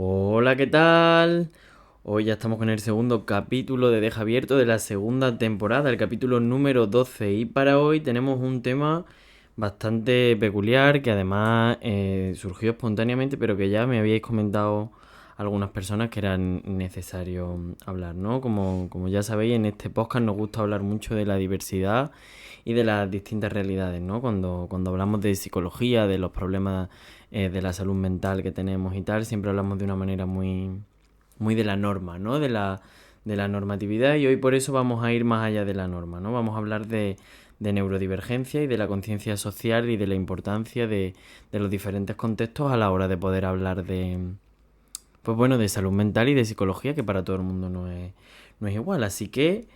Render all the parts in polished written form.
Hola, ¿qué tal? Hoy ya estamos con el segundo capítulo de Deja Abierto de la segunda temporada, el capítulo número 12. Y para hoy tenemos un tema bastante peculiar que además surgió espontáneamente, pero que ya me habíais comentado algunas personas que era necesario hablar, ¿no? Como ya sabéis, en este podcast nos gusta hablar mucho de la diversidad y de las distintas realidades, ¿no? Cuando hablamos de psicología, de los problemas de la salud mental que tenemos y tal, siempre hablamos de una manera muy de la norma, ¿no? De la normatividad, y hoy por eso vamos a ir más allá de la norma, ¿no? Vamos a hablar de neurodivergencia y de la conciencia social y de la importancia de los diferentes contextos a la hora de poder hablar de salud mental y de psicología, que para todo el mundo no es igual. Así que,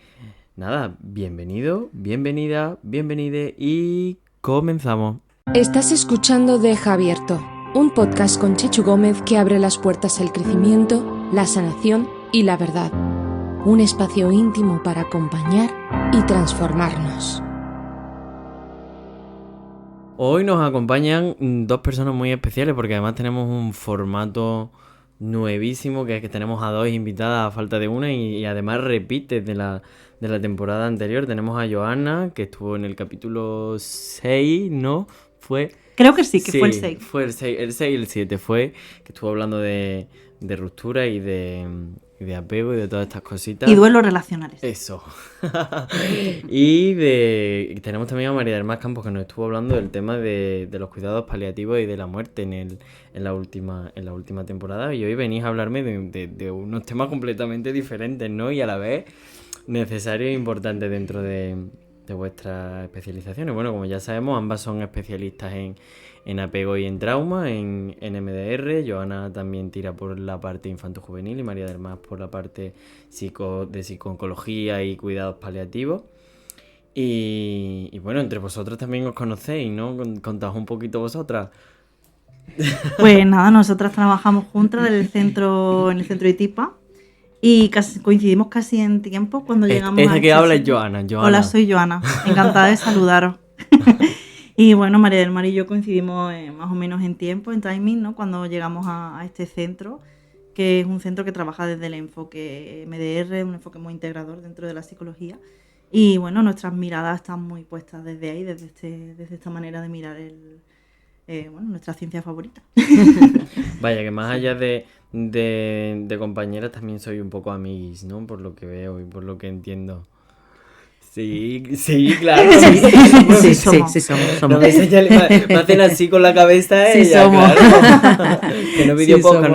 nada, bienvenido, bienvenida, bienvenide y comenzamos. Estás escuchando Deja Abierto, un podcast con Chechu Gómez que abre las puertas al crecimiento, la sanación y la verdad. Un espacio íntimo para acompañar y transformarnos. Hoy nos acompañan dos personas muy especiales porque además tenemos un formato nuevísimo, que es que tenemos a dos invitadas a falta de una y además repite de la temporada anterior. Tenemos a Joana, que estuvo en el capítulo 6, ¿no? Creo que sí, que fue el 6. Fue el 6 y el 7 fue, que estuvo hablando de ruptura y de apego y de todas estas cositas. Y duelos relacionales. Eso. Tenemos también a María del Mar Campos, que nos estuvo hablando del tema de los cuidados paliativos y de la muerte en la última temporada. Y hoy venís a hablarme de unos temas completamente diferentes, ¿no? Y a la vez necesarios e importantes dentro de vuestras especializaciones. Bueno, como ya sabemos, ambas son especialistas en apego y en trauma, en MDR. Joana también tira por la parte infanto-juvenil y María del Mar por la parte de psico-oncología y cuidados paliativos. Y bueno, entre vosotros también os conocéis, ¿no? Contaos un poquito vosotras. Pues nada, nosotras trabajamos juntas en el centro ITIPA y coincidimos casi en tiempo cuando llegamos Esa a que habla es Joana. Hola, soy Joana, encantada de saludaros. Y bueno, María del Mar y yo coincidimos más o menos en tiempo, en timing, ¿no? Cuando llegamos a este centro, que es un centro que trabaja desde el enfoque MDR, un enfoque muy integrador dentro de la psicología. Y bueno, nuestras miradas están muy puestas desde ahí, desde esta manera de mirar nuestra ciencia favorita. Vaya, que más allá de compañeras también soy un poco amiguis, ¿no? Por lo que veo y por lo que entiendo. Sí, claro. Sí, somos. No me hacen así con la cabeza Sí, ella, somos. claro. Que no Sí,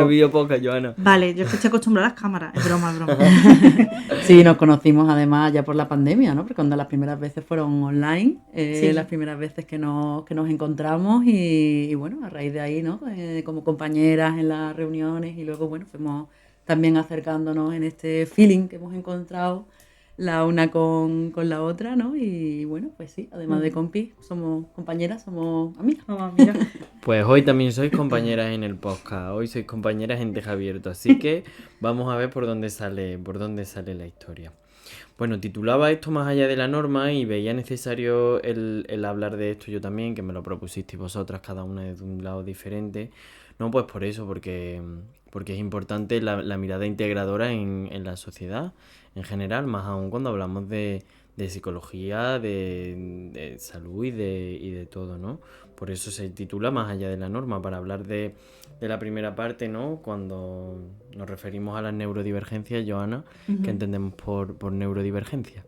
vídeo poca, Joana. Vale, yo estoy acostumbrada a las cámaras, es broma. Sí, nos conocimos además ya por la pandemia, ¿no? Porque cuando las primeras veces fueron online, Sí. las primeras veces que nos encontramos y bueno, a raíz de ahí, ¿no? Como compañeras en las reuniones y luego, bueno, fuimos también acercándonos en este feeling que hemos encontrado la una con la otra, ¿no? Y bueno, pues sí, además de compis, somos compañeras, somos amigas. Pues hoy también sois compañeras en el podcast, hoy sois compañeras en Deja Abierto, así que vamos a ver por dónde sale la historia. Bueno, titulaba esto Más allá de la norma y veía necesario el hablar de esto yo también, que me lo propusisteis vosotras, cada una desde un lado diferente. No, pues por eso, porque es importante la mirada integradora en la sociedad en general, más aún cuando hablamos de psicología, de salud y de todo, ¿no? Por eso se titula Más allá de la norma, para hablar de la primera parte, ¿no? Cuando nos referimos a las neurodivergencias, Joana, ¿qué entendemos por neurodivergencia?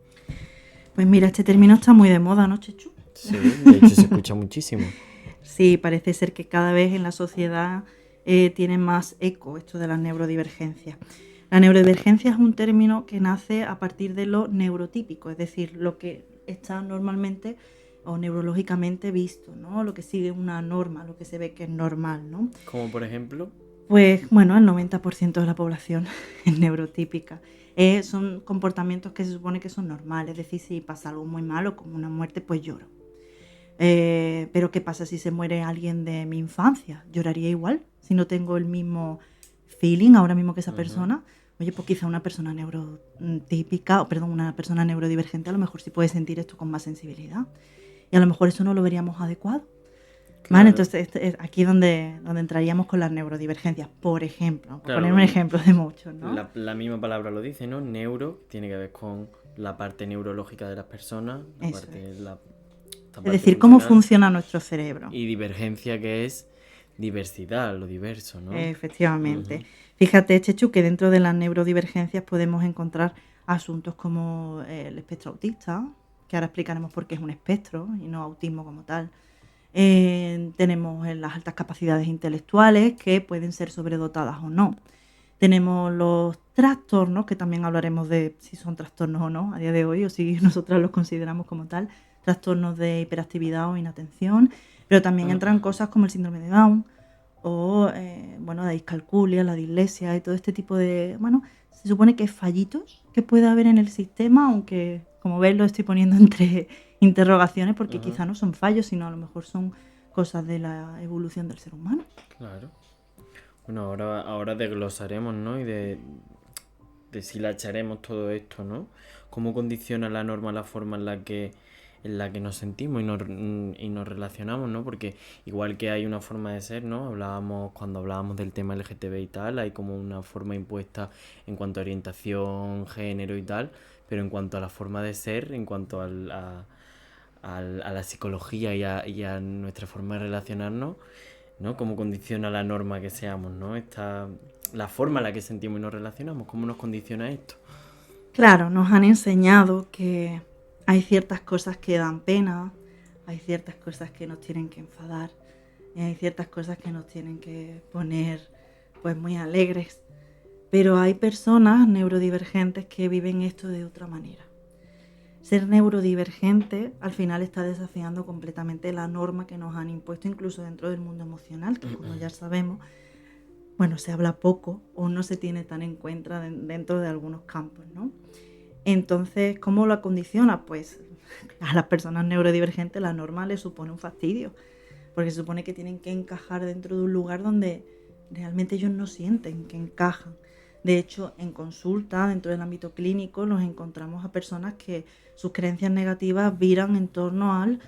Pues mira, este término está muy de moda, ¿no, Chechu? Sí, de hecho se escucha muchísimo. Sí, parece ser que cada vez en la sociedad tiene más eco esto de las neurodivergencias. La neurodivergencia es un término que nace a partir de lo neurotípico, es decir, lo que está normalmente o neurológicamente visto, ¿no? Lo que sigue una norma, lo que se ve que es normal, ¿no? ¿Como por ejemplo? Pues bueno, el 90% de la población es neurotípica. Son comportamientos que se supone que son normales, es decir, si pasa algo muy malo como una muerte, pues lloro. Pero ¿qué pasa si se muere alguien de mi infancia? ¿Lloraría igual si no tengo el mismo feeling ahora mismo que esa persona? Oye, pues quizá una persona una persona neurodivergente a lo mejor sí puede sentir esto con más sensibilidad. Y a lo mejor eso no lo veríamos adecuado. ¿Vale? Claro. Entonces, es aquí donde entraríamos con las neurodivergencias, por ejemplo, por Claro, poner un ejemplo de muchos, ¿no? la misma palabra lo dice, ¿no? Neuro tiene que ver con la parte neurológica de las personas, la Eso parte, es. esta Es parte decir, cómo funcional, funciona nuestro cerebro. y divergencia, que es diversidad, lo diverso, ¿no? Efectivamente. Ujú. Fíjate, Chechu, que dentro de las neurodivergencias podemos encontrar asuntos como el espectro autista, que ahora explicaremos por qué es un espectro y no autismo como tal. Tenemos las altas capacidades intelectuales, que pueden ser sobredotadas o no. Tenemos los trastornos, que también hablaremos de si son trastornos o no a día de hoy, o si nosotras los consideramos como tal, trastornos de hiperactividad o inatención, pero también entran cosas como el síndrome de Down o la discalculia, la dislexia y todo este tipo de, se supone que fallitos que puede haber en el sistema, aunque como ves lo estoy poniendo entre interrogaciones porque Ajá. quizá no son fallos, sino a lo mejor son cosas de la evolución del ser humano. Claro. Bueno, ahora desglosaremos, ¿no? Y deshilacharemos todo esto, ¿no? Cómo condiciona la norma la forma en la que nos sentimos y nos relacionamos, ¿no? Porque igual que hay una forma de ser, ¿no? Cuando hablábamos del tema LGTB y tal, hay como una forma impuesta en cuanto a orientación, género y tal, pero en cuanto a la forma de ser, en cuanto a la psicología y a nuestra forma de relacionarnos, ¿no? Cómo condiciona la norma que seamos, ¿no? La forma en la que sentimos y nos relacionamos, cómo nos condiciona esto. Claro, nos han enseñado que hay ciertas cosas que dan pena, hay ciertas cosas que nos tienen que enfadar, y hay ciertas cosas que nos tienen que poner pues muy alegres. Pero hay personas neurodivergentes que viven esto de otra manera. Ser neurodivergente al final está desafiando completamente la norma que nos han impuesto, incluso dentro del mundo emocional, que como ya sabemos, se habla poco o no se tiene tan en cuenta dentro de algunos campos, ¿no? Entonces, ¿cómo lo condiciona? Pues a las personas neurodivergentes la norma les supone un fastidio, porque se supone que tienen que encajar dentro de un lugar donde realmente ellos no sienten que encajan. De hecho, en consulta, dentro del ámbito clínico, nos encontramos a personas que sus creencias negativas viran en torno al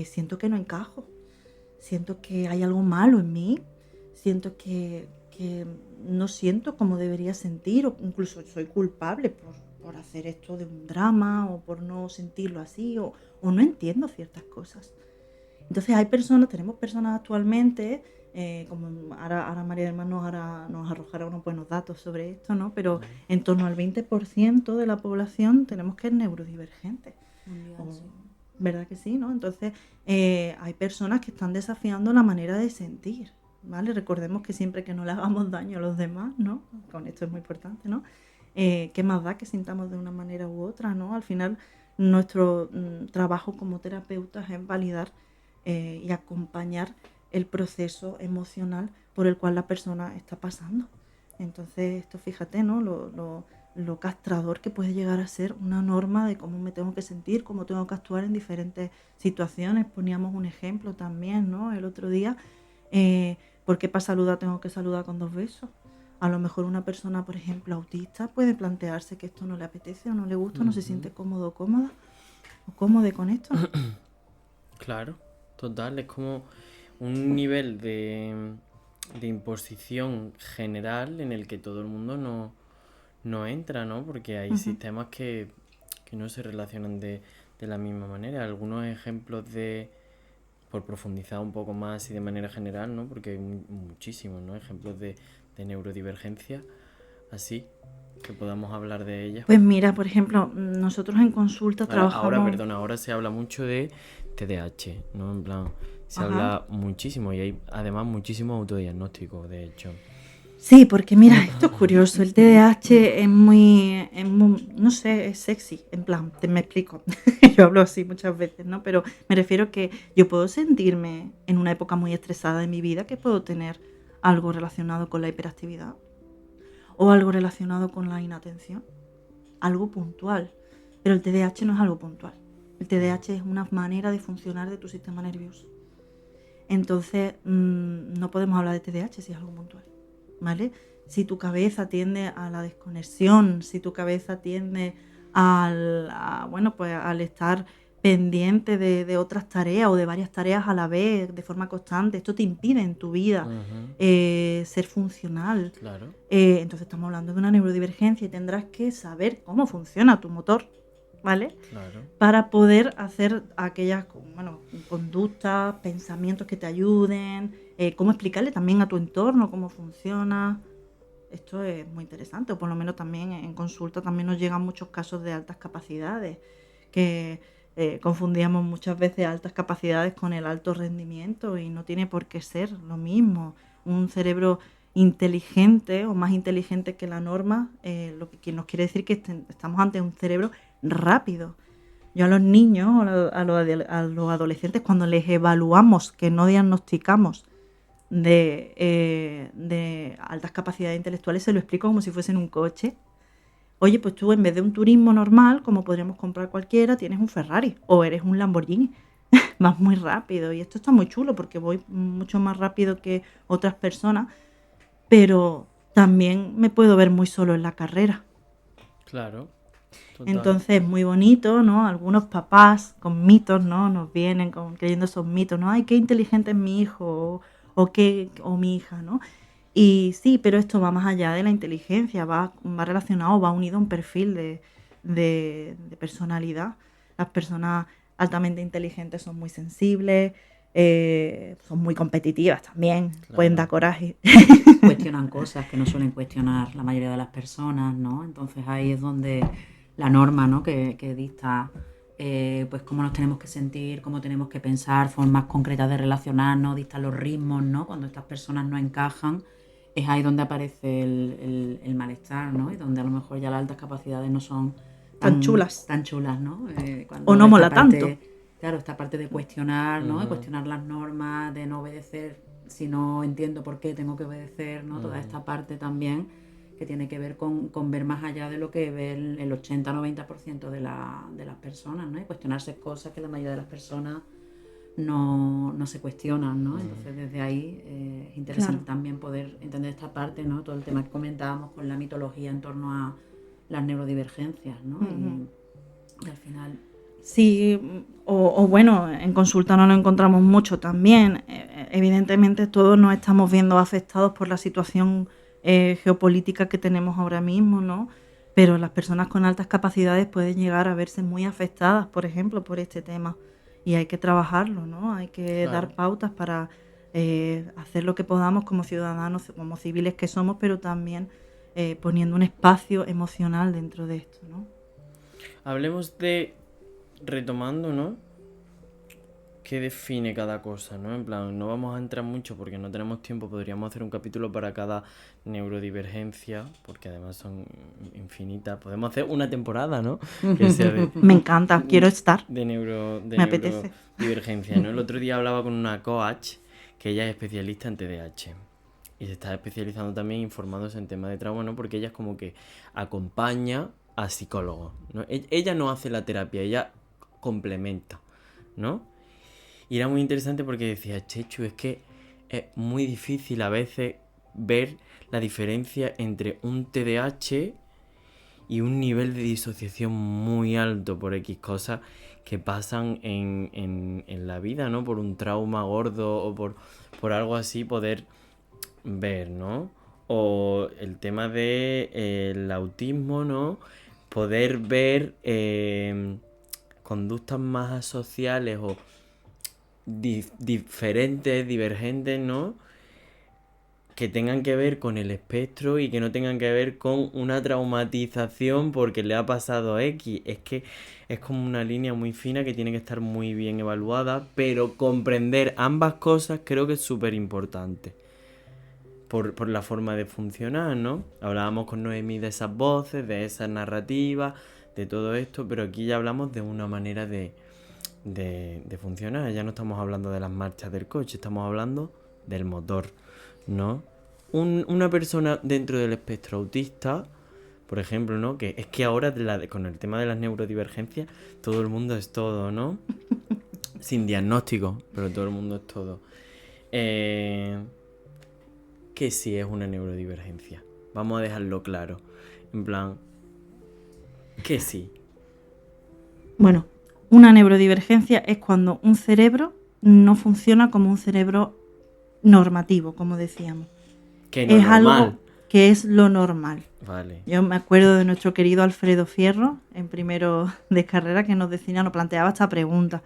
siento que no encajo, siento que hay algo malo en mí, siento que no siento como debería sentir, o incluso soy culpable por hacer esto de un drama o por no sentirlo así, o no entiendo ciertas cosas. Entonces tenemos personas actualmente, como ahora María del Mar nos arrojará unos buenos datos sobre esto, ¿no? Pero en torno al 20% de la población tenemos que es neurodivergente. ¿Verdad que sí, no? Entonces hay personas que están desafiando la manera de sentir, ¿vale? Recordemos que siempre que no le hagamos daño a los demás, ¿no? Con esto es muy importante, ¿no? ¿Qué más da que sintamos de una manera u otra, ¿no? Al final nuestro trabajo como terapeutas es validar y acompañar el proceso emocional por el cual la persona está pasando. Entonces esto, fíjate, ¿no? Lo castrador que puede llegar a ser una norma de cómo me tengo que sentir, cómo tengo que actuar en diferentes situaciones. Poníamos un ejemplo también, ¿no? El otro día, ¿por qué para saludar tengo que saludar con 2 besos? A lo mejor una persona, por ejemplo, autista, puede plantearse que esto no le apetece o no le gusta, no se siente cómodo o cómoda o cómodo con esto. Claro, total, es como un nivel de imposición general en el que todo el mundo no entra, ¿no? Porque hay sistemas que no se relacionan de la misma manera. Algunos ejemplos por profundizar un poco más y de manera general, ¿no? Porque hay muchísimos, ¿no? Ejemplos de neurodivergencia, así, que podamos hablar de ellas. Pues mira, por ejemplo, nosotros en consulta trabajamos... Ahora se habla mucho de TDAH, ¿no? En plan, se Ajá. habla muchísimo y hay además muchísimos autodiagnósticos, de hecho. Sí, porque mira, esto es curioso, el TDAH es muy, no sé, es sexy, en plan, me explico, yo hablo así muchas veces, ¿no? Pero me refiero que yo puedo sentirme en una época muy estresada de mi vida, que puedo tener algo relacionado con la hiperactividad o algo relacionado con la inatención, algo puntual, pero el TDAH no es algo puntual, el TDAH es una manera de funcionar de tu sistema nervioso. Entonces, no podemos hablar de TDAH si es algo puntual. ¿Vale? Si tu cabeza tiende a la desconexión, si tu cabeza tiende al estar pendiente de otras tareas o de varias tareas a la vez, de forma constante. Esto te impide en tu vida ser funcional. Claro. Entonces estamos hablando de una neurodivergencia y tendrás que saber cómo funciona tu motor, ¿vale? Claro. Para poder hacer aquellas conductas, pensamientos que te ayuden, cómo explicarle también a tu entorno cómo funciona. Esto es muy interesante, o por lo menos también en consulta también nos llegan muchos casos de altas capacidades, que confundíamos muchas veces altas capacidades con el alto rendimiento y no tiene por qué ser lo mismo. Un cerebro inteligente o más inteligente que la norma, lo que nos quiere decir que estamos ante un cerebro rápido. Yo a los niños o a los adolescentes, cuando les evaluamos, que no diagnosticamos de altas capacidades intelectuales, se lo explico como si fuesen un coche. Oye, pues tú en vez de un turismo normal, como podríamos comprar cualquiera, tienes un Ferrari o eres un Lamborghini. Vas muy rápido y esto está muy chulo porque voy mucho más rápido que otras personas, pero también me puedo ver muy solo en la carrera. Claro. Total. Entonces, muy bonito, ¿no? Algunos papás con mitos, ¿no? Nos vienen creyendo esos mitos, ¿no? Ay, qué inteligente es mi hijo o mi hija, ¿no? Y sí, pero esto va más allá de la inteligencia, va relacionado, va unido a un perfil de personalidad. Las personas altamente inteligentes son muy sensibles, son muy competitivas también, Claro. pueden dar coraje. Cuestionan cosas que no suelen cuestionar la mayoría de las personas, ¿no? Entonces ahí es donde la norma, ¿no? que dicta pues cómo nos tenemos que sentir, cómo tenemos que pensar, formas concretas de relacionarnos, dictan los ritmos, ¿no? Cuando estas personas no encajan, es ahí donde aparece el malestar, ¿no? Y donde a lo mejor ya las altas capacidades no son Tan chulas. Tan chulas, ¿no? O no mola tanto. Claro, esta parte de cuestionar, ¿no? De cuestionar las normas, de no obedecer si no entiendo por qué tengo que obedecer, ¿no? Toda esta parte también que tiene que ver con ver más allá de lo que ve el 80-90% de las personas, ¿no? Y cuestionarse cosas que la mayoría de las personas no se cuestionan, ¿no? Entonces desde ahí es interesante también poder entender esta parte, ¿no? Todo el tema que comentábamos con la mitología en torno a las neurodivergencias, ¿no? Y al final... Sí, o bueno, en consulta no lo encontramos mucho también. Evidentemente todos nos estamos viendo afectados por la situación geopolítica que tenemos ahora mismo, ¿no? Pero las personas con altas capacidades pueden llegar a verse muy afectadas, por ejemplo, por este tema. Y hay que trabajarlo, ¿no? Hay que dar pautas para hacer lo que podamos como ciudadanos, como civiles que somos, pero también poniendo un espacio emocional dentro de esto, ¿no? Hablemos de... Retomando, ¿no? ¿Qué define cada cosa, ¿no? En plan, no vamos a entrar mucho porque no tenemos tiempo. Podríamos hacer un capítulo para cada neurodivergencia, porque además son infinitas. Podemos hacer una temporada, ¿no? Que sea de... Me encanta, quiero estar. Me apetece. Neurodivergencia, ¿no? El otro día hablaba con una coach que ella es especialista en TDAH. Y se está especializando también informándose en temas de trauma, ¿no? Porque ella es como que acompaña a psicólogos, ¿no? Ella no hace la terapia, ella complementa, ¿no? Y era muy interesante porque decía, Chechu, es que es muy difícil a veces ver la diferencia entre un TDAH y un nivel de disociación muy alto por X cosas que pasan en la vida, ¿no? Por un trauma gordo o por algo así poder ver, ¿no? O el tema del autismo, ¿no? Poder ver conductas más asociales o diferentes, divergentes, ¿no? Que tengan que ver con el espectro y que no tengan que ver con una traumatización porque le ha pasado X. Es que es como una línea muy fina que tiene que estar muy bien evaluada, pero comprender ambas cosas creo que es súper importante. Por la forma de funcionar, ¿no? Hablábamos con Noemí de esas voces, de esas narrativas, de todo esto, pero aquí ya hablamos de una manera de funcionar. Ya no estamos hablando de las marchas del coche, estamos hablando del motor, ¿no? Una persona dentro del espectro autista, por ejemplo, ¿no? Que es que ahora con el tema de las neurodivergencias, todo el mundo es todo, ¿no? Sin diagnóstico, pero todo el mundo es todo. Que sí es una neurodivergencia. Vamos a dejarlo claro. En plan, que sí. Bueno, Una neurodivergencia es cuando un cerebro no funciona como un cerebro normativo, como decíamos. Que no es normal. algo que es lo normal. Vale. Yo me acuerdo de nuestro querido Alfredo Fierro, en primero de carrera, que nos decía, nos planteaba esta pregunta: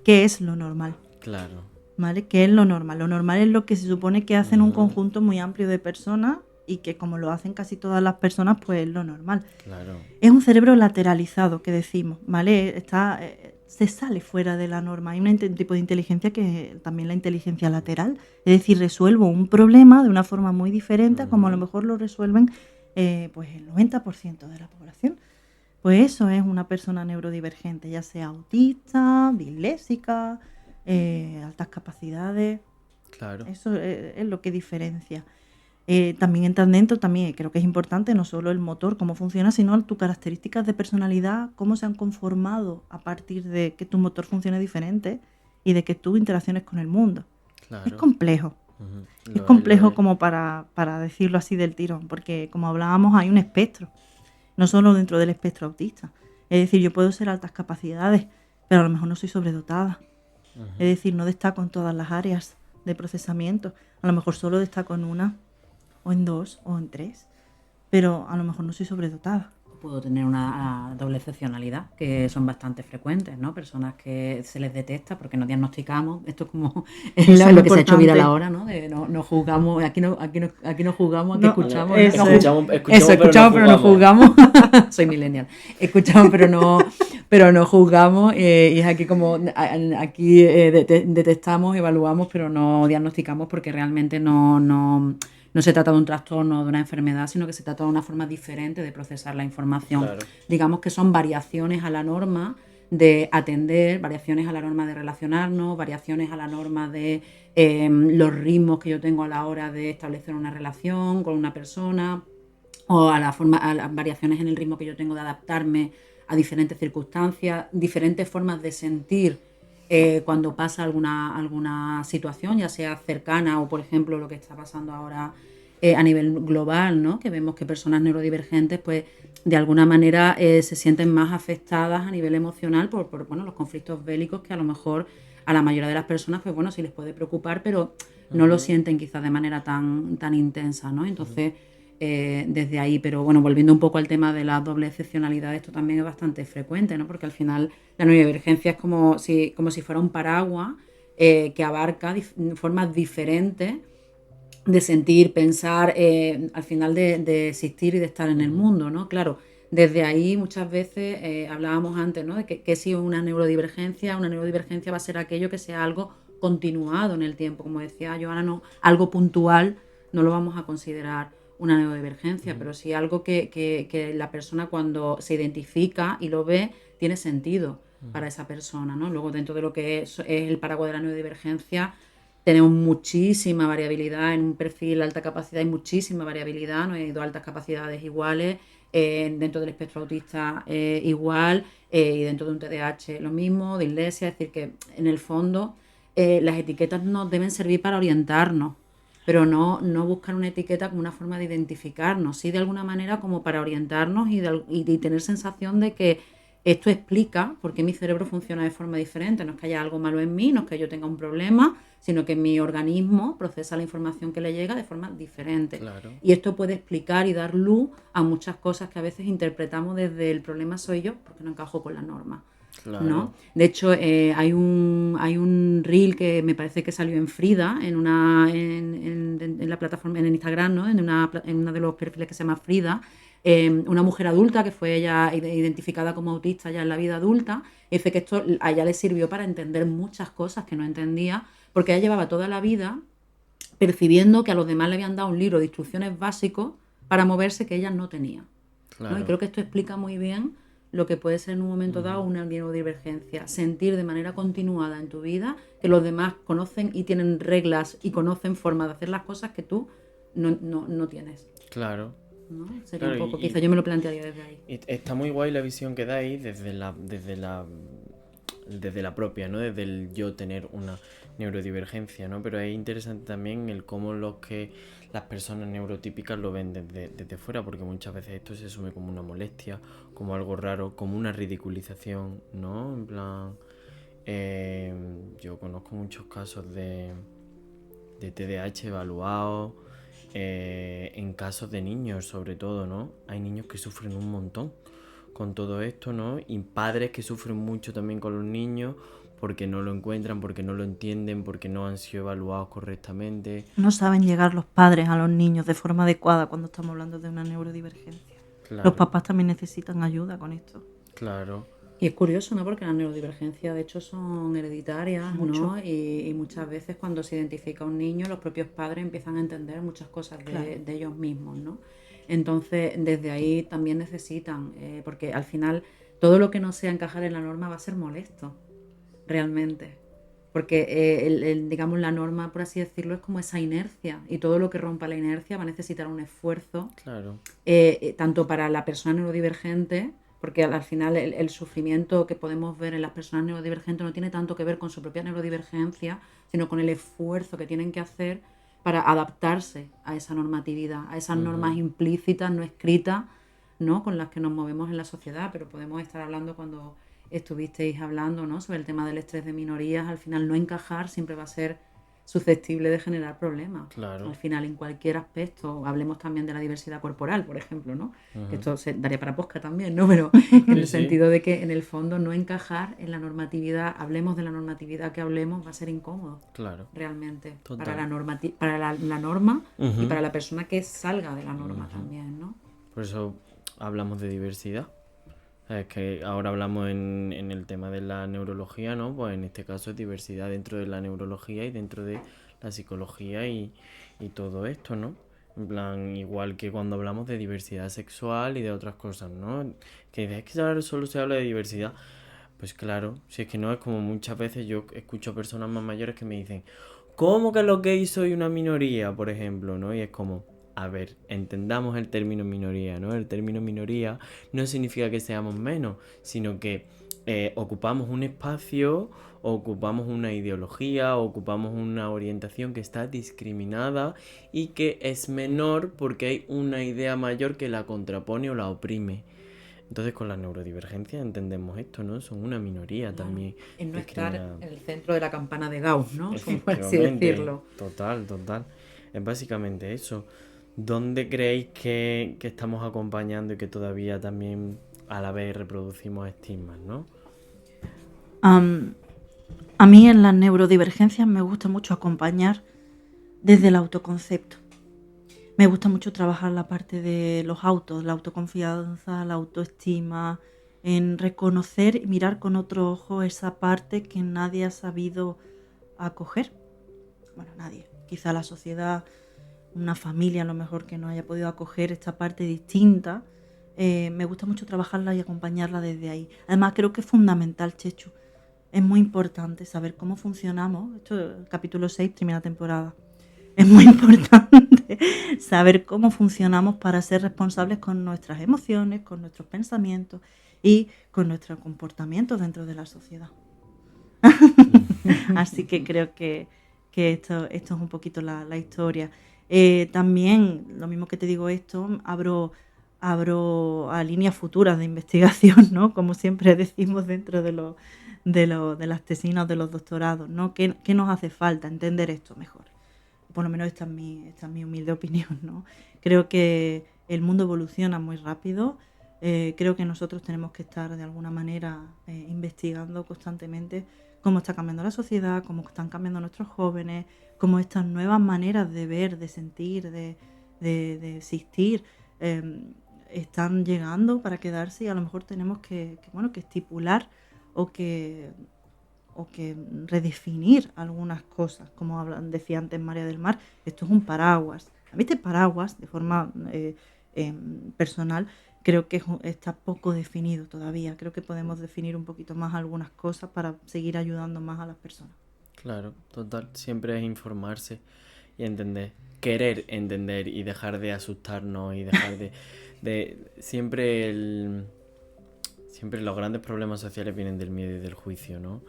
¿qué es lo normal? Claro. ¿Vale? ¿Qué es lo normal? Lo normal es lo que se supone que hacen un conjunto muy amplio de personas y que, como lo hacen casi todas las personas, pues es lo normal. Claro. Es un cerebro lateralizado, que decimos, ¿vale? Se sale fuera de la norma. Hay un tipo de inteligencia que también la inteligencia lateral, es decir, resuelvo un problema de una forma muy diferente a como a lo mejor lo resuelven pues el 90% de la población. Pues eso es una persona neurodivergente, ya sea autista, disléxica, altas capacidades. Claro. Eso es lo que diferencia. También entran dentro, también creo que es importante, no solo el motor, cómo funciona, sino tus características de personalidad, cómo se han conformado a partir de que tu motor funcione diferente y de que tú interacciones con el mundo. Claro. Es complejo. Ujú. Es complejo como para decirlo así del tirón, porque como hablábamos hay un espectro, no solo dentro del espectro autista. Es decir, yo puedo ser altas capacidades, pero a lo mejor no soy sobredotada. Es decir, no destaco en todas las áreas de procesamiento. A lo mejor solo destaco en una, o en dos, o en tres, pero a lo mejor no soy sobredotada. Puedo tener una doble excepcionalidad, que son bastante frecuentes, ¿no? Personas que se les detecta porque no diagnosticamos. Esto es como lo que se ha hecho viral ahora, ¿no? De no juzgamos, aquí no juzgamos, aquí escuchamos. Escuchamos, pero no juzgamos. Soy millennial. Escuchamos, pero no juzgamos. Y es aquí como, aquí detectamos, evaluamos, pero no diagnosticamos porque realmente no se trata de un trastorno o de una enfermedad, sino que se trata de una forma diferente de procesar la información. Claro. Digamos que son variaciones a la norma de atender, variaciones a la norma de relacionarnos, variaciones a la norma de los ritmos que yo tengo a la hora de establecer una relación con una persona, o a las variaciones en el ritmo que yo tengo de adaptarme a diferentes circunstancias, diferentes formas de sentir cuando pasa alguna situación, ya sea cercana o, por ejemplo, lo que está pasando ahora a nivel global, ¿no? Que vemos que personas neurodivergentes, pues, de alguna manera se sienten más afectadas a nivel emocional por los conflictos bélicos, que a lo mejor a la mayoría de las personas, pues bueno, sí les puede preocupar, pero no lo sienten quizás de manera tan intensa, ¿no? Entonces, desde ahí, pero bueno, volviendo un poco al tema de la doble excepcionalidad, esto también es bastante frecuente, ¿no? Porque al final la neurodivergencia es como si fuera un paraguas que abarca formas diferentes de sentir, pensar, al final de existir y de estar en el mundo, ¿no? Claro, desde ahí muchas veces hablábamos antes, ¿no? De que si una neurodivergencia va a ser aquello que sea algo continuado en el tiempo, como decía Joana, no, algo puntual no lo vamos a considerar una neurodivergencia, pero sí algo que la persona, cuando se identifica y lo ve, tiene sentido para esa persona, ¿no? Luego, dentro de lo que es el paraguas de la neurodivergencia, tenemos muchísima variabilidad. En un perfil alta capacidad hay muchísima variabilidad, no hay dos altas capacidades iguales, dentro del espectro autista igual, y dentro de un TDAH lo mismo, de dislexia. Es decir, que en el fondo las etiquetas nos deben servir para orientarnos, pero no buscar una etiqueta como una forma de identificarnos, sí, de alguna manera como para orientarnos y tener sensación de que esto explica por qué mi cerebro funciona de forma diferente. No es que haya algo malo en mí, no es que yo tenga un problema, sino que mi organismo procesa la información que le llega de forma diferente. Claro. Y esto puede explicar y dar luz a muchas cosas que a veces interpretamos desde el problema soy yo porque no encajo con la norma. Claro. ¿No? De hecho, hay un reel que me parece que salió en Frida, en la plataforma, en Instagram, ¿no? En uno de los perfiles que se llama Frida, una mujer adulta que fue ella identificada como autista ya en la vida adulta, y dice que esto a ella le sirvió para entender muchas cosas que no entendía, porque ella llevaba toda la vida percibiendo que a los demás le habían dado un libro de instrucciones básicos para moverse que ella no tenía. Claro. ¿No? Y creo que esto explica muy bien lo que puede ser en un momento dado una neurodivergencia. Sentir de manera continuada en tu vida que los demás conocen y tienen reglas y conocen formas de hacer las cosas que tú no tienes. Claro. ¿No? Sería Claro, un poco, quizá yo me lo plantearía desde ahí. Está muy guay la visión que dais desde la propia, ¿no? Desde el yo tener neurodivergencia, ¿no? Pero es interesante también el cómo las personas neurotípicas lo ven desde fuera, porque muchas veces esto se asume como una molestia, como algo raro, como una ridiculización, ¿no? En plan, yo conozco muchos casos de TDAH evaluados, en casos de niños sobre todo, ¿no? Hay niños que sufren un montón con todo esto, ¿no? Y padres que sufren mucho también con los niños porque no lo encuentran, porque no lo entienden, porque no han sido evaluados correctamente. No saben llegar los padres a los niños de forma adecuada cuando estamos hablando de una neurodivergencia. Los Claro, papás también necesitan ayuda con esto. claro, Y es curioso, ¿no? Porque las neurodivergencias, de hecho, son hereditarias, Mucho. ¿no? Y muchas veces cuando se identifica a un niño, los propios padres empiezan a entender muchas cosas Claro. de ellos mismos, ¿no? Entonces, desde ahí también necesitan, porque al final todo lo que no sea encajar en la norma va a ser molesto, realmente. Porque, digamos, la norma, por así decirlo, es como esa inercia. Y todo lo que rompa la inercia va a necesitar un esfuerzo claro. tanto para la persona neurodivergente, porque al final el sufrimiento que podemos ver en las personas neurodivergentes no tiene tanto que ver con su propia neurodivergencia, sino con el esfuerzo que tienen que hacer para adaptarse a esa normatividad, a esas normas implícitas, no escritas, ¿no? Con las que nos movemos en la sociedad. Pero podemos estar hablando, cuando estuvisteis hablando, ¿no? Sobre el tema del estrés de minorías, al final no encajar siempre va a ser susceptible de generar problemas. Claro. Al final, en cualquier aspecto, hablemos también de la diversidad corporal, por ejemplo, ¿no? Que esto se daría para podcast también, ¿no? Pero en el Sí. sentido de que, en el fondo, no encajar en la normatividad, hablemos de la normatividad que hablemos, va a ser incómodo, Claro. realmente, Total. para la norma y Ujú. para la persona que salga de la norma también, ¿no? Por eso hablamos de diversidad. Es que ahora hablamos en el tema de la neurología, ¿no? Pues en este caso es diversidad dentro de la neurología y dentro de la psicología y todo esto, ¿no? En plan, igual que cuando hablamos de diversidad sexual y de otras cosas, ¿no? Que dices, es que ahora solo se habla de diversidad. Pues claro, si es que no, es como muchas veces yo escucho personas más mayores que me dicen, ¿cómo que los gays soy una minoría, por ejemplo, ¿no? Y es como, a ver, entendamos el término minoría, ¿no? El término minoría no significa que seamos menos, sino que ocupamos un espacio, ocupamos una ideología, ocupamos una orientación que está discriminada y que es menor porque hay una idea mayor que la contrapone o la oprime. Entonces con la neurodivergencia entendemos esto, ¿no? Son una minoría también En no estar discriminada. en el centro de la campana de Gauss, ¿no? Como por así Efectivamente, decirlo. total, total. Es básicamente eso. ¿Dónde creéis que estamos acompañando y que todavía también a la vez reproducimos estigmas, ¿no? A mí en las neurodivergencias me gusta mucho acompañar desde el autoconcepto. Me gusta mucho trabajar la parte de los autos, la autoconfianza, la autoestima, en reconocer y mirar con otro ojo esa parte que nadie ha sabido acoger. Bueno, nadie. Quizá la sociedad, una familia a lo mejor que no haya podido acoger esta parte distinta. Me gusta mucho trabajarla y acompañarla desde ahí. Además creo que es fundamental, Chechu. Es muy importante saber cómo funcionamos. Esto es el capítulo 6, primera temporada. Es muy importante saber cómo funcionamos para ser responsables con nuestras emociones, con nuestros pensamientos y con nuestro comportamiento dentro de la sociedad. Así que creo que esto es un poquito la historia. También, lo mismo que te digo esto, abro a líneas futuras de investigación, ¿no? Como siempre decimos dentro de las tesinas, de los doctorados, ¿no? ¿Qué nos hace falta? Entender esto mejor. Por lo menos esta es mi humilde opinión, ¿no? Creo que el mundo evoluciona muy rápido. Creo que nosotros tenemos que estar de alguna manera investigando constantemente cómo está cambiando la sociedad, cómo están cambiando nuestros jóvenes, cómo estas nuevas maneras de ver, de sentir, de existir están llegando para quedarse, y a lo mejor tenemos que estipular o que redefinir algunas cosas, como decía antes María del Mar. Esto es un paraguas. A mí este paraguas, de forma personal, creo que está poco definido todavía. Creo que podemos definir un poquito más algunas cosas para seguir ayudando más a las personas. Claro, total. Siempre es informarse y entender. Querer entender y dejar de asustarnos y dejar siempre los grandes problemas sociales vienen del miedo y del juicio, ¿no?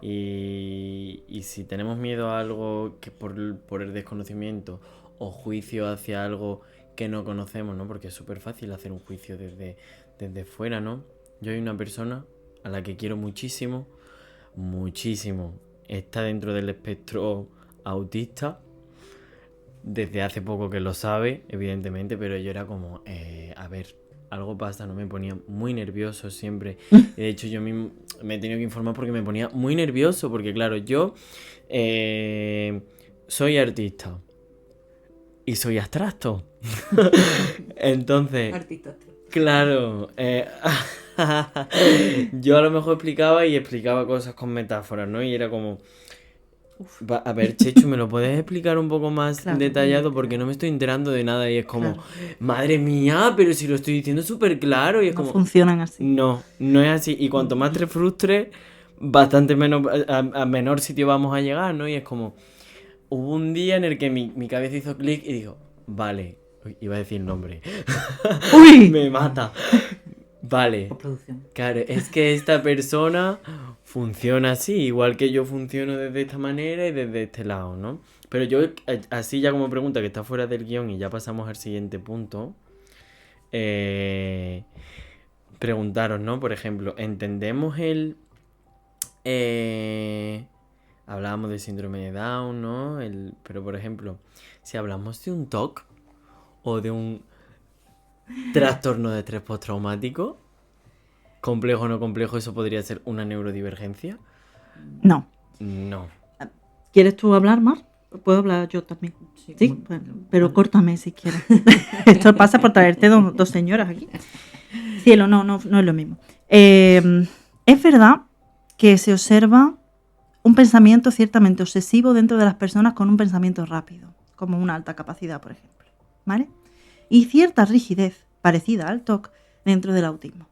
Y si tenemos miedo a algo que por el desconocimiento o juicio hacia algo que no conocemos, ¿no? Porque es súper fácil hacer un juicio desde fuera, ¿no? Yo hay una persona a la que quiero muchísimo, muchísimo. Está dentro del espectro autista. Desde hace poco que lo sabe, evidentemente, pero yo era como, a ver, algo pasa, ¿no? Me ponía muy nervioso siempre. De hecho, yo mismo me he tenido que informar porque me ponía muy nervioso, porque claro, yo soy artista y soy abstracto. Entonces, Artista. claro, yo a lo mejor explicaba cosas con metáforas, ¿no? Y era como... A ver, Chechu, ¿me lo puedes explicar un poco más Claro. detallado? Porque no me estoy enterando de nada y es como, Claro. madre mía, pero si lo estoy diciendo súper claro y es No como, funcionan así. no es así. Y cuanto más te frustres, bastante menos, a menor sitio vamos a llegar, ¿no? Y es como, hubo un día en el que mi cabeza hizo clic y dijo, vale, uy, iba a decir nombre, ¡Uy! me mata. Vale, Postproducción. claro, es que esta persona funciona así, igual que yo funciono desde esta manera y desde este lado, ¿no? Pero yo, así ya como pregunta que está fuera del guión y ya pasamos al siguiente punto, preguntaros, ¿no? Por ejemplo, ¿entendemos hablábamos del síndrome de Down, ¿no? Pero, por ejemplo, si hablamos de un TOC o de un trastorno de estrés postraumático, complejo o no complejo, ¿eso podría ser una neurodivergencia? No. No. ¿Quieres tú hablar más? Puedo hablar yo también. Sí, bueno, bueno, pero córtame si quieres. Esto pasa por traerte dos señoras aquí. Cielo, no es lo mismo. Es verdad que se observa un pensamiento ciertamente obsesivo dentro de las personas con un pensamiento rápido, como una alta capacidad, por ejemplo, ¿vale? Y cierta rigidez parecida al TOC dentro del autismo.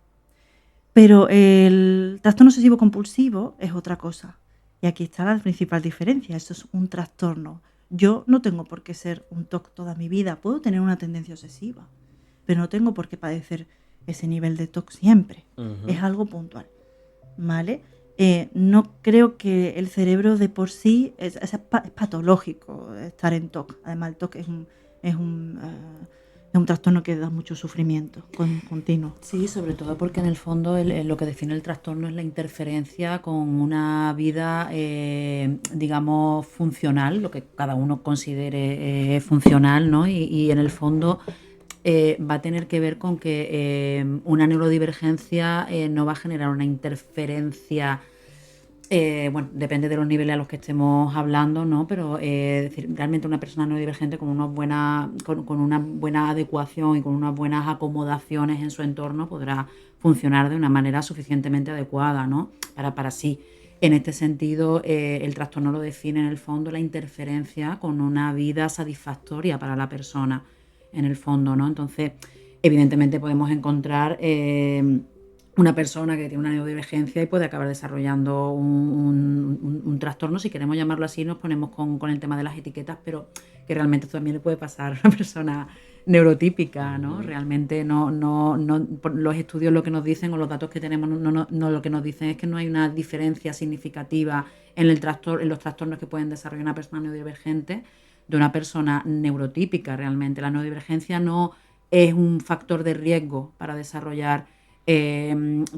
Pero el trastorno obsesivo compulsivo es otra cosa. Y aquí está la principal diferencia. Eso es un trastorno. Yo no tengo por qué ser un TOC toda mi vida. Puedo tener una tendencia obsesiva, pero no tengo por qué padecer ese nivel de TOC siempre. Ujú. Es algo puntual, ¿vale? No creo que el cerebro de por sí es patológico estar en TOC. Además, el TOC es un trastorno que da mucho sufrimiento continuo. Sí, sobre todo porque en el fondo lo que define el trastorno es la interferencia con una vida, digamos, funcional, lo que cada uno considere funcional, ¿no? Y en el fondo va a tener que ver con que una neurodivergencia no va a generar una interferencia. Bueno, depende de los niveles a los que estemos hablando, ¿no? Pero decir, realmente una persona neurodivergente con una buena adecuación y con unas buenas acomodaciones en su entorno podrá funcionar de una manera suficientemente adecuada, ¿no? Para sí. En este sentido, el trastorno lo define en el fondo la interferencia con una vida satisfactoria para la persona, en el fondo, ¿no? Entonces, evidentemente podemos encontrar una persona que tiene una neurodivergencia y puede acabar desarrollando un trastorno, si queremos llamarlo así, nos ponemos con el tema de las etiquetas, pero que realmente esto también le puede pasar a una persona neurotípica, ¿no? Realmente no, los estudios lo que nos dicen o los datos que tenemos no lo que nos dicen es que no hay una diferencia significativa en los trastornos que pueden desarrollar una persona neurodivergente de una persona neurotípica. Realmente la neurodivergencia no es un factor de riesgo para desarrollar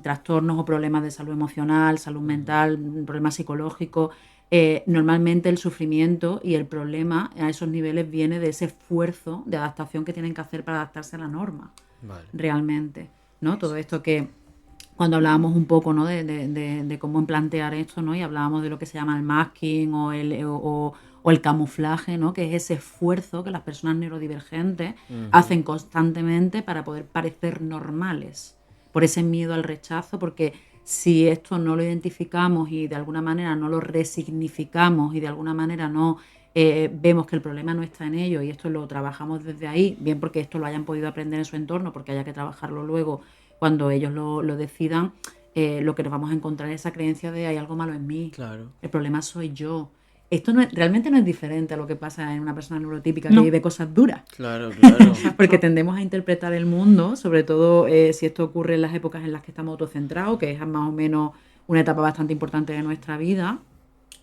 trastornos o problemas de salud emocional, salud mental, problemas psicológicos. Normalmente el sufrimiento y el problema a esos niveles viene de ese esfuerzo de adaptación que tienen que hacer para adaptarse a la norma. Vale. Realmente, ¿no? Todo esto que cuando hablábamos un poco, ¿no? de cómo plantear esto, ¿no? Y hablábamos de lo que se llama el masking o el camuflaje, ¿no? Que es ese esfuerzo que las personas neurodivergentes hacen constantemente para poder parecer normales, por ese miedo al rechazo, porque si esto no lo identificamos y de alguna manera no lo resignificamos y de alguna manera no vemos que el problema no está en ello y esto lo trabajamos desde ahí, bien porque esto lo hayan podido aprender en su entorno, porque haya que trabajarlo luego cuando ellos lo decidan, lo que nos vamos a encontrar es esa creencia de hay algo malo en mí, claro. El problema soy yo. Esto realmente no es diferente a lo que pasa en una persona neurotípica que vive cosas duras. Claro. Porque tendemos a interpretar el mundo, sobre todo si esto ocurre en las épocas en las que estamos autocentrados, que es más o menos una etapa bastante importante de nuestra vida,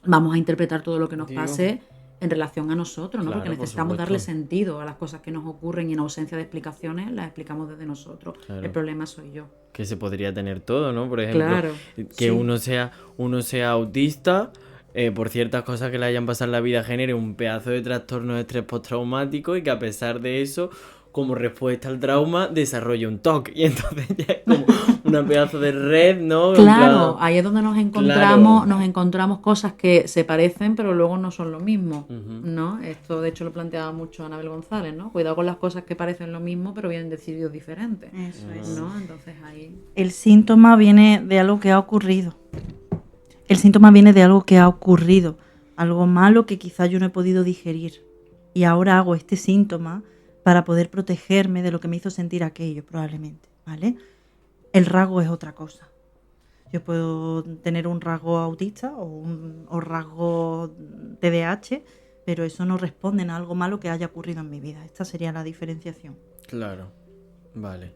vamos a interpretar todo lo que nos pase en relación a nosotros, ¿no? Claro, Porque por necesitamos supuesto. darle sentido a las cosas que nos ocurren y en ausencia de explicaciones las explicamos desde nosotros. Claro. El problema soy yo. Que se podría tener todo, ¿no? Por ejemplo, Claro, que sí. uno sea autista, por ciertas cosas que le hayan pasado en la vida, genere un pedazo de trastorno de estrés postraumático y que a pesar de eso, como respuesta al trauma, desarrolle un TOC. Y entonces ya es como una pedazo de red, ¿no? En Claro, plan, ahí es donde nos Claro. encontramos cosas que se parecen, pero luego no son lo mismo, Ujú. ¿no? Esto de hecho lo planteaba mucho Anabel González, ¿no? Cuidado con las cosas que parecen lo mismo, pero vienen de sitios diferentes, Eso es. ¿no? Entonces ahí... El síntoma viene de algo que ha ocurrido. El síntoma viene de algo que ha ocurrido. Algo malo que quizá yo no he podido digerir. Y ahora hago este síntoma para poder protegerme de lo que me hizo sentir aquello, probablemente, ¿vale? El rasgo es otra cosa. Yo puedo tener un rasgo autista o rasgo TDAH, pero eso no responde a algo malo que haya ocurrido en mi vida. Esta sería la diferenciación. Claro. Vale.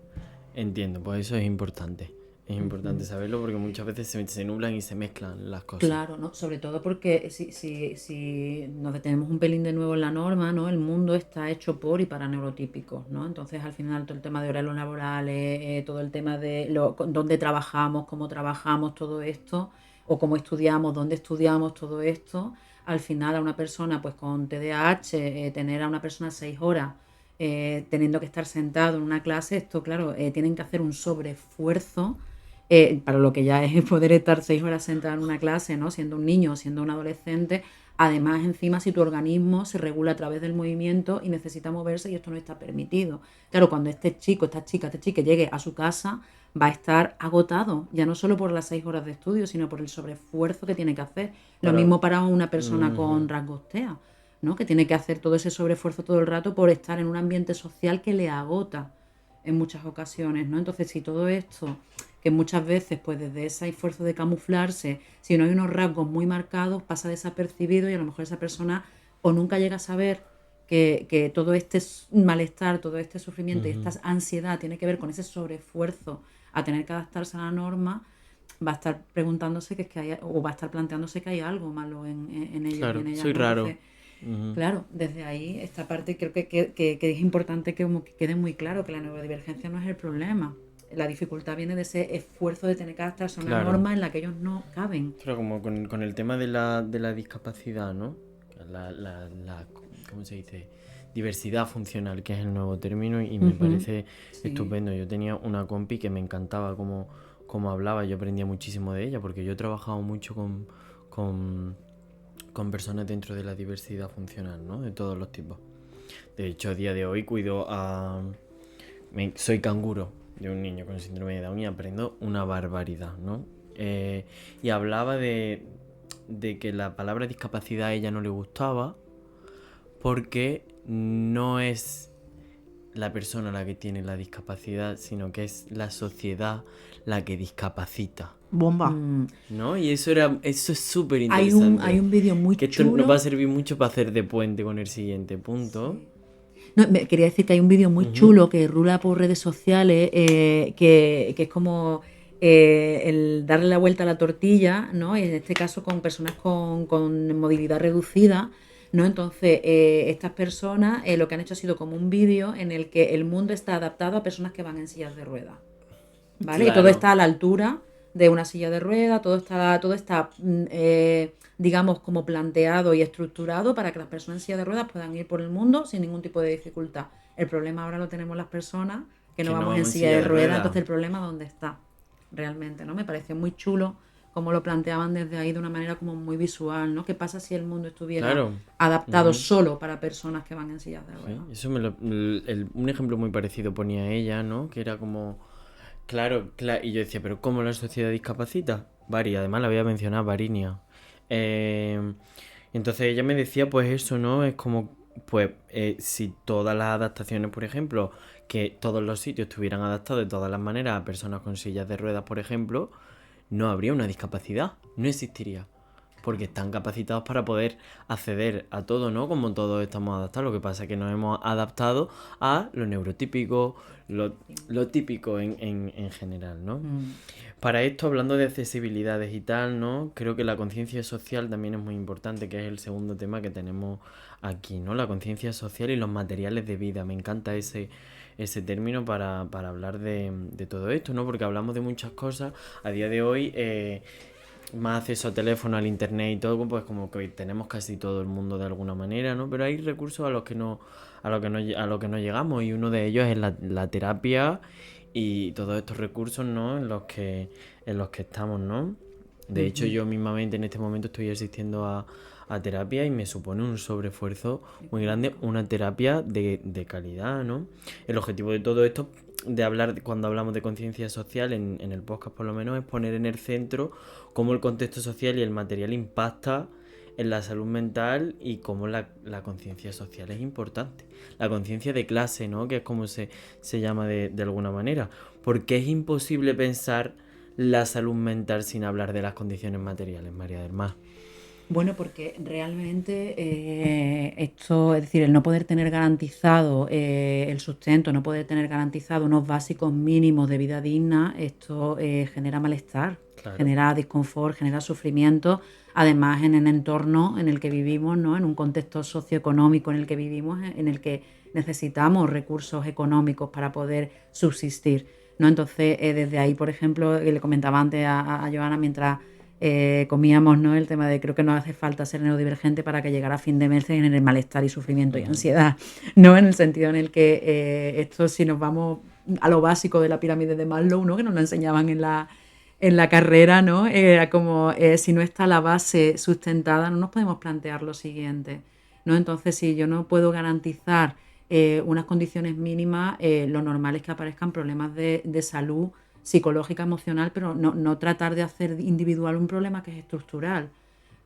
Entiendo, pues eso es importante. Es importante saberlo porque muchas veces se nublan y se mezclan las cosas. Claro, ¿no? Sobre todo porque si nos detenemos un pelín de nuevo en la norma, ¿no? El mundo está hecho por y para neurotípicos, ¿no? Entonces, al final, todo el tema de horarios laborales, todo el tema de dónde trabajamos, cómo trabajamos, todo esto, o cómo estudiamos, dónde estudiamos, todo esto, al final a una persona pues con TDAH, tener a una persona 6 horas teniendo que estar sentado en una clase, esto, claro, tienen que hacer un sobreesfuerzo para lo que ya es poder estar 6 horas sentado en una clase, ¿no? Siendo un niño o siendo un adolescente. Además, encima, si tu organismo se regula a través del movimiento y necesita moverse y esto no está permitido. Claro, cuando este chico, esta chica, este chico llegue a su casa, va a estar agotado, ya no solo por las 6 horas de estudio, sino por el sobreesfuerzo que tiene que hacer. Lo mismo para una persona con rasgos TEA, ¿no? Que tiene que hacer todo ese sobreesfuerzo todo el rato por estar en un ambiente social que le agota en muchas ocasiones, ¿no? Entonces, si todo esto, que muchas veces, pues desde ese esfuerzo de camuflarse, si no hay unos rasgos muy marcados, pasa desapercibido y a lo mejor esa persona o nunca llega a saber que todo este malestar, todo este sufrimiento y esta ansiedad tiene que ver con ese sobreesfuerzo a tener que adaptarse a la norma, va a estar preguntándose que es que hay, o va a estar planteándose que hay algo malo en ellos Claro, y en ellas, soy ¿no? raro. Entonces, claro, desde ahí, esta parte creo que es importante que como que quede muy claro que la neurodivergencia no es el problema. La dificultad viene de ese esfuerzo de tener que adaptarse a una Claro. norma en la que ellos no caben. Pero como con el tema de la discapacidad, ¿no? ¿Cómo se dice? Diversidad funcional, que es el nuevo término, y me parece Sí. estupendo. Yo tenía una compi que me encantaba cómo hablaba, yo aprendía muchísimo de ella, porque yo he trabajado mucho con personas dentro de la diversidad funcional, ¿no? De todos los tipos. De hecho, a día de hoy soy canguro de un niño con síndrome de Down y aprendo una barbaridad, ¿no? Y hablaba de que la palabra discapacidad a ella no le gustaba porque no es la persona la que tiene la discapacidad, sino que es la sociedad la que discapacita, Bomba. ¿no? Y eso es súper Hay interesante. un vídeo muy que esto chulo. nos va a servir mucho para hacer de puente con el siguiente punto. No, quería decir que hay un vídeo muy chulo que rula por redes sociales, que es como el darle la vuelta a la tortilla, ¿no? Y en este caso con personas con movilidad reducida, ¿no? Entonces, estas personas lo que han hecho ha sido como un vídeo en el que el mundo está adaptado a personas que van en sillas de ruedas, ¿vale? Claro. Y todo está a la altura de una silla de ruedas, todo está digamos, como planteado y estructurado para que las personas en silla de ruedas puedan ir por el mundo sin ningún tipo de dificultad. El problema ahora lo tenemos las personas que no vamos en silla de ruedas, entonces el problema ¿dónde está? Realmente, ¿no? Me pareció muy chulo como lo planteaban desde ahí de una manera como muy visual, ¿no? ¿Qué pasa si el mundo estuviera adaptado solo para personas que van en sillas de ruedas? Sí, eso un ejemplo muy parecido ponía ella, ¿no? Que era como, claro, y yo decía, pero ¿cómo la sociedad discapacita? Vari, además la voy a mencionar, Varinia. Entonces ella me decía, pues eso, ¿no? Es como, pues, si todas las adaptaciones, por ejemplo, que todos los sitios estuvieran adaptados de todas las maneras a personas con sillas de ruedas, por ejemplo, no habría una discapacidad, no existiría. porque están capacitados para poder acceder a todo, ¿no? Como todos estamos adaptados, lo que pasa es que nos hemos adaptado a lo neurotípico, lo típico en general, ¿no? Para esto, hablando de accesibilidades y tal, ¿no? Creo que la conciencia social también es muy importante, que es el segundo tema que tenemos aquí, ¿no? La conciencia social y los materiales de vida. Me encanta ese término para hablar de todo esto, ¿no? Porque hablamos de muchas cosas. A día de hoy, más acceso a teléfono, al internet y todo, pues como que tenemos casi todo el mundo de alguna manera, ¿no? Pero hay recursos a los que no llegamos, y uno de ellos es la terapia y todos estos recursos, ¿no? En los que estamos, ¿no? De hecho, yo mismamente en este momento estoy asistiendo a terapia y me supone un sobreesfuerzo muy grande, una terapia de calidad, ¿no? El objetivo de todo esto, de hablar cuando hablamos de conciencia social en el podcast por lo menos, es poner en el centro cómo el contexto social y el material impacta en la salud mental y cómo la conciencia social es importante. La conciencia de clase, ¿no? Que es como se llama de alguna manera. Porque es imposible pensar la salud mental sin hablar de las condiciones materiales, María del Mar. Bueno, porque realmente esto, es decir, el no poder tener garantizado el sustento, no poder tener garantizado unos básicos mínimos de vida digna, esto genera malestar, claro, genera disconfort, genera sufrimiento, además en el entorno en el que vivimos, ¿no? En un contexto socioeconómico en el que vivimos, en el que necesitamos recursos económicos para poder subsistir, ¿no? Entonces, desde ahí, por ejemplo, le comentaba antes a Joana mientras comíamos, ¿no? El tema de creo que no hace falta ser neurodivergente para que llegara a fin de mes en el malestar y sufrimiento y ansiedad, ¿no? En el sentido en el que esto, si nos vamos a lo básico de la pirámide de Maslow, ¿no? Que nos lo enseñaban en la carrera, ¿no? Era como si no está la base sustentada, no nos podemos plantear lo siguiente, ¿no? Entonces, si yo no puedo garantizar unas condiciones mínimas, lo normal es que aparezcan problemas de salud psicológica, emocional, pero no tratar de hacer individual un problema que es estructural,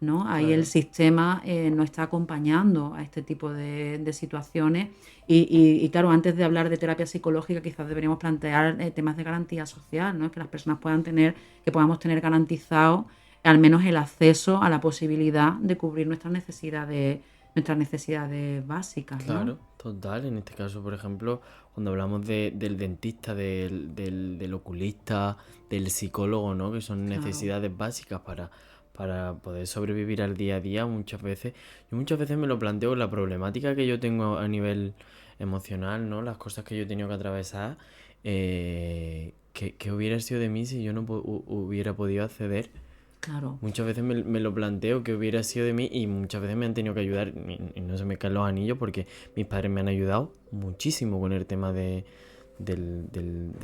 ¿no? Ahí el sistema no está acompañando a este tipo de situaciones y claro, antes de hablar de terapia psicológica quizás deberíamos plantear temas de garantía social, ¿no? Que las personas podamos tener garantizado al menos el acceso a la posibilidad de cubrir nuestras necesidades básicas, ¿no? Claro, total. En este caso, por ejemplo, cuando hablamos del dentista, del oculista, del psicólogo, ¿no? Que son necesidades básicas para poder sobrevivir al día a día. Yo muchas veces me lo planteo, la problemática que yo tengo a nivel emocional, ¿no? Las cosas que yo he tenido que atravesar, ¿qué hubiera sido de mí si yo no hubiera podido acceder? Claro. Muchas veces me lo planteo que hubiera sido de mí, y muchas veces me han tenido que ayudar y no se me caen los anillos porque mis padres me han ayudado muchísimo con el tema del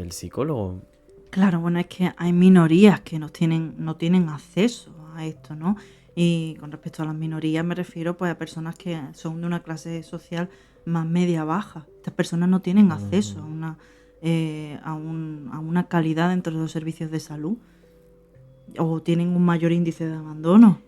psicólogo. Claro, bueno, es que hay minorías que no tienen acceso a esto, ¿no? Y con respecto a las minorías me refiero pues a personas que son de una clase social más media-baja. Estas personas no tienen acceso a una calidad dentro de los servicios de salud, o tienen un mayor índice de abandono.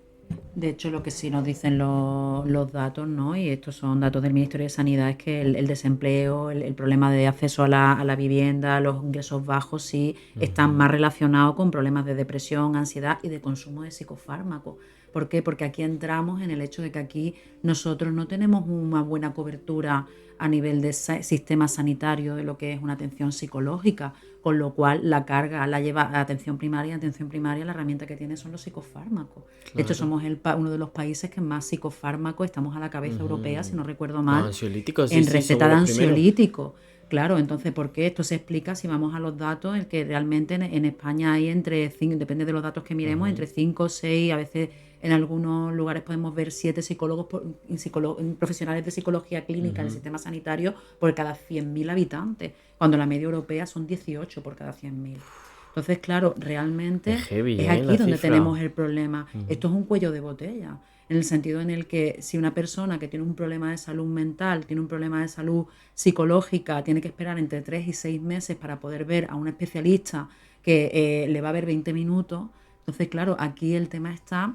De hecho, lo que sí nos dicen los datos, ¿no? Y estos son datos del Ministerio de Sanidad, es que el desempleo, el problema de acceso a la vivienda, los ingresos bajos, sí están más relacionados con problemas de depresión, ansiedad y de consumo de psicofármacos. ¿Por qué? Porque aquí entramos en el hecho de que aquí nosotros no tenemos una buena cobertura a nivel de sistema sanitario de lo que es una atención psicológica, con lo cual la carga la lleva a atención primaria. Atención primaria, la herramienta que tiene son los psicofármacos. Claro. De hecho, somos uno de los países que más psicofármacos, estamos a la cabeza europea, si no recuerdo mal, en receta de ansiolítico. Claro, entonces, ¿por qué? Esto se explica si vamos a los datos, el que realmente en España hay entre 5, depende de los datos que miremos, entre 5 o 6, a veces en algunos lugares podemos ver 7 psicólogos profesionales de psicología clínica en el sistema sanitario por cada 100.000 habitantes, cuando la media europea son 18 por cada 100.000. Entonces, claro, realmente es aquí donde tenemos el problema. Esto es un cuello de botella, en el sentido en el que si una persona que tiene un problema de salud mental, tiene un problema de salud psicológica, tiene que esperar entre 3 y 6 meses para poder ver a un especialista que le va a ver 20 minutos, entonces, claro, aquí el tema está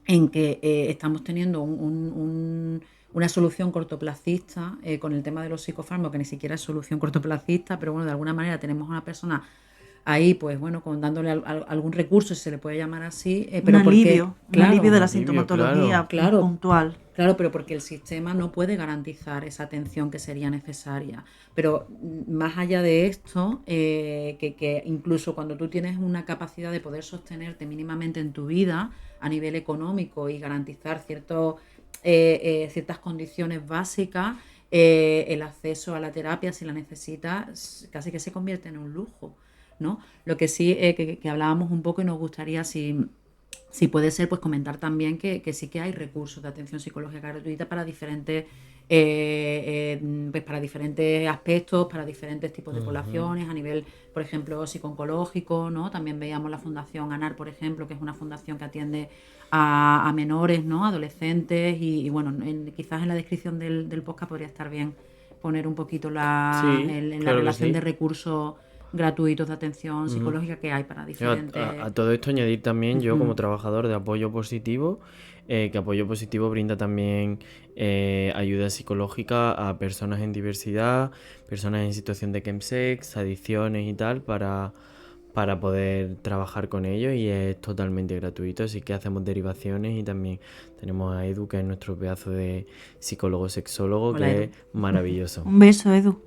en que estamos teniendo una solución cortoplacista con el tema de los psicofármacos, que ni siquiera es solución cortoplacista, pero bueno, de alguna manera tenemos a una persona ahí, pues bueno, con dándole algún recurso, si se le puede llamar así, Un pero porque, alivio, un claro, alivio de la alivio, sintomatología claro, puntual. claro, pero porque el sistema no puede garantizar esa atención que sería necesaria. Pero más allá de esto, que incluso cuando tú tienes una capacidad de poder sostenerte mínimamente en tu vida a nivel económico y garantizar ciertas condiciones básicas, el acceso a la terapia, si la necesitas, casi que se convierte en un lujo, ¿no? Lo que sí, que hablábamos un poco y nos gustaría, si puede ser, pues comentar también que sí que hay recursos de atención psicológica gratuita pues para diferentes aspectos, para diferentes tipos de poblaciones, a nivel, por ejemplo, psico-oncológico, ¿no? También veíamos la Fundación ANAR, por ejemplo, que es una fundación que atiende a menores, ¿no? Adolescentes, y bueno, quizás en la descripción del podcast podría estar bien poner un poquito Sí, en la claro que relación de sí. recursos gratuitos de atención Ujú. psicológica que hay para Yo diferentes... a todo esto añadir también yo como Ujú. trabajador de apoyo positivo, que apoyo positivo brinda también ayuda psicológica a personas en diversidad, personas en situación de chemsex, adicciones y tal, para poder trabajar con ellos y es totalmente gratuito, así que hacemos derivaciones y también tenemos a Edu, que es nuestro pedazo de psicólogo sexólogo, Hola, que Edu. es maravilloso. Un beso, Edu.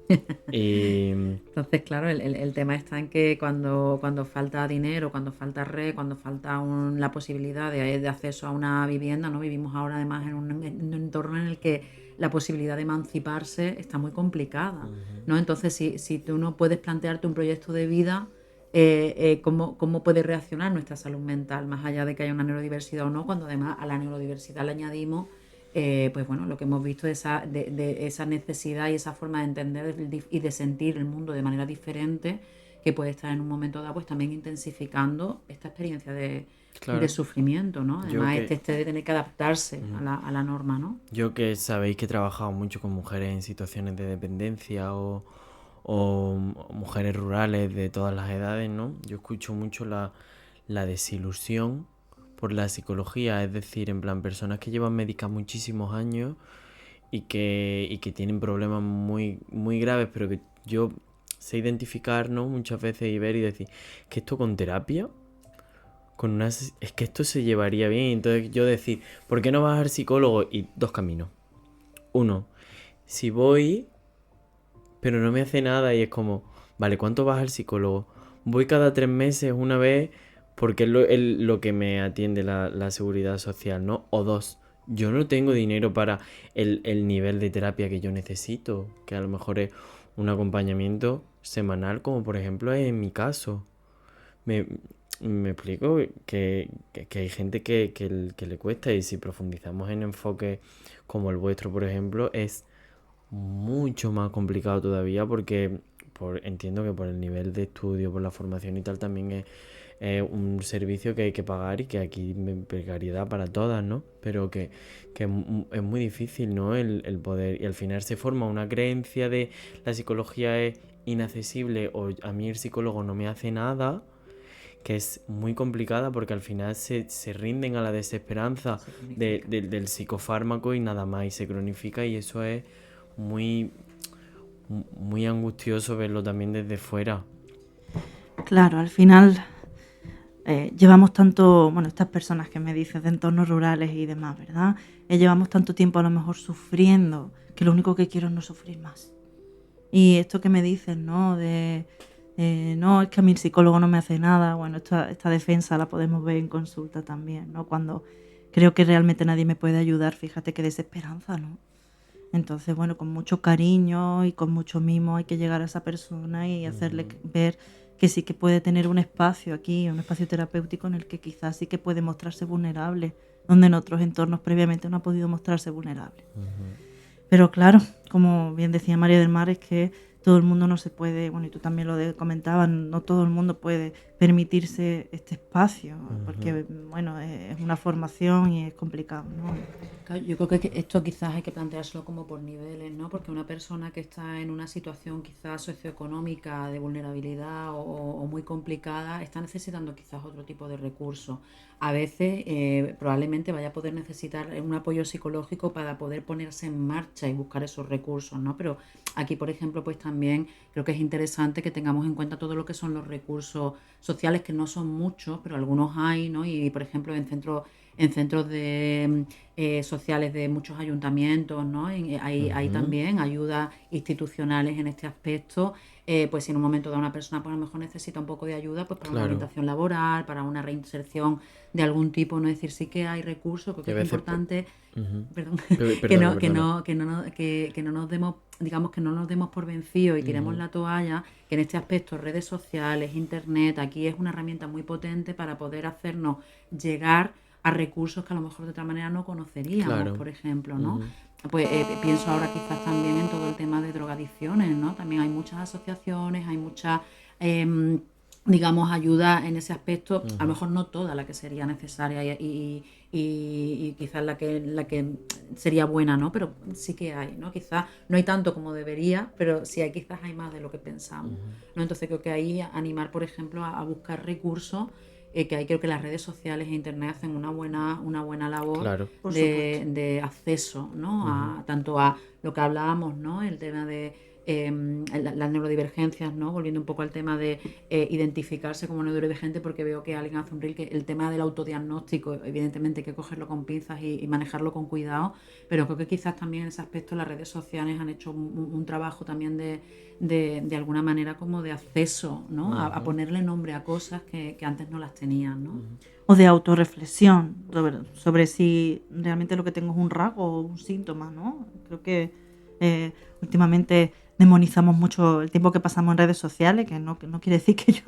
Y Entonces, claro, el tema está en que cuando falta dinero, cuando falta red, cuando falta la posibilidad de acceso a una vivienda, ¿no? Vivimos ahora además en un entorno en el que la posibilidad de emanciparse está muy complicada, ¿no? Entonces, si tú no puedes plantearte un proyecto de vida, ¿cómo puede reaccionar nuestra salud mental, más allá de que haya una neurodiversidad o no, cuando además a la neurodiversidad le añadimos pues bueno, lo que hemos visto de esa necesidad y esa forma de entender y de sentir el mundo de manera diferente, que puede estar en un momento dado, pues también intensificando esta experiencia de claro, sufrimiento, ¿no? yo Además, que... de tener que adaptarse a la norma, ¿no? Yo que sabéis que he trabajado mucho con mujeres en situaciones de dependencia o mujeres rurales de todas las edades, ¿no? Yo escucho mucho la desilusión por la psicología, es decir, en plan, personas que llevan médicas muchísimos años y que tienen problemas muy, muy graves, pero que yo sé identificar, ¿no? Muchas veces y ver y decir, que esto con terapia es que esto se llevaría bien. Entonces yo decir, ¿por qué no vas al psicólogo? Y dos caminos. Uno, si voy, pero no me hace nada y es como, vale, ¿cuánto vas al psicólogo? Voy cada 3 meses, una vez, porque es lo que me atiende la seguridad social, ¿no? O dos, yo no tengo dinero para el nivel de terapia que yo necesito, que a lo mejor es un acompañamiento semanal, como por ejemplo es en mi caso. Me, me explico que hay gente que le cuesta y si profundizamos en enfoques como el vuestro, por ejemplo, es mucho más complicado todavía porque entiendo que por el nivel de estudio, por la formación y tal, también es un servicio que hay que pagar y que aquí me precariedad para todas, ¿no? Pero que es muy difícil, ¿no? El poder, y al final se forma una creencia de la psicología es inaccesible o a mí el psicólogo no me hace nada, que es muy complicada porque al final se rinden a la desesperanza del psicofármaco y nada más, y se cronifica y eso es muy, muy angustioso verlo también desde fuera. Claro, al final llevamos tanto, bueno, estas personas que me dices de entornos rurales y demás, ¿verdad? Llevamos tanto tiempo a lo mejor sufriendo que lo único que quiero es no sufrir más. Y esto que me dicen, ¿no? No, es que a mí el psicólogo no me hace nada. Bueno, esta defensa la podemos ver en consulta también, ¿no? Cuando creo que realmente nadie me puede ayudar, fíjate qué desesperanza, ¿no? Entonces, bueno, con mucho cariño y con mucho mimo hay que llegar a esa persona y hacerle ver que sí que puede tener un espacio aquí, un espacio terapéutico en el que quizás sí que puede mostrarse vulnerable, donde en otros entornos previamente no ha podido mostrarse vulnerable. Pero claro, como bien decía María del Mar, es que todo el mundo no se puede, bueno, y tú también lo comentabas, no todo el mundo puede permitirse este espacio, porque, bueno, es una formación y es complicado, ¿no? Claro, yo creo que esto quizás hay que planteárselo como por niveles, ¿no? Porque una persona que está en una situación quizás socioeconómica de vulnerabilidad o muy complicada está necesitando quizás otro tipo de recursos. A veces probablemente vaya a poder necesitar un apoyo psicológico para poder ponerse en marcha y buscar esos recursos, ¿no? Pero aquí, por ejemplo, pues también también creo que es interesante que tengamos en cuenta todo lo que son los recursos sociales, que no son muchos, pero algunos hay, ¿no? Y por ejemplo en centros sociales de muchos ayuntamientos, ¿no? Hay Ujú. también ayudas institucionales en este aspecto. Pues si en un momento dado una persona pues a lo mejor necesita un poco de ayuda pues para una Claro. orientación laboral, para una reinserción de algún tipo, ¿no? Es decir, sí que hay recursos, creo Y que a es veces... importante, Ujú. perdón, Perdona, perdona. que no nos demos, digamos, que no nos demos por vencidos y tiremos Ujú. la toalla, que en este aspecto redes sociales, internet, aquí es una herramienta muy potente para poder hacernos llegar a recursos que a lo mejor de otra manera no conoceríamos, Claro. por ejemplo, ¿no? Ujú. Pues pienso ahora quizás también en todo el tema de drogadicciones, ¿no? También hay muchas asociaciones, hay muchas, em, digamos, ayuda en ese aspecto, a lo Ujú. mejor no toda la que sería necesaria y quizás la que sería buena, ¿no? Pero sí que hay, ¿no? Quizás no hay tanto como debería, pero sí hay, quizás hay más de lo que pensamos, Ujú. ¿no? Entonces creo que ahí animar, por ejemplo, a buscar recursos, que ahí creo que las redes sociales e internet hacen una buena labor Claro. Por supuesto. de acceso, ¿no? Ujú. Tanto a lo que hablábamos, ¿no? El tema de las neurodivergencias, ¿no? Volviendo un poco al tema de identificarse como neurodivergente, porque veo que alguien hace un reel que el tema del autodiagnóstico, evidentemente hay que cogerlo con pinzas y manejarlo con cuidado, pero creo que quizás también en ese aspecto las redes sociales han hecho un trabajo también de alguna manera como de acceso, ¿no? A Ujú. ponerle nombre a cosas que antes no las tenían, ¿no? Ujú. O de autorreflexión sobre si realmente lo que tengo es un rasgo o un síntoma, ¿no? Creo que últimamente demonizamos mucho el tiempo que pasamos en redes sociales, que no quiere decir que yo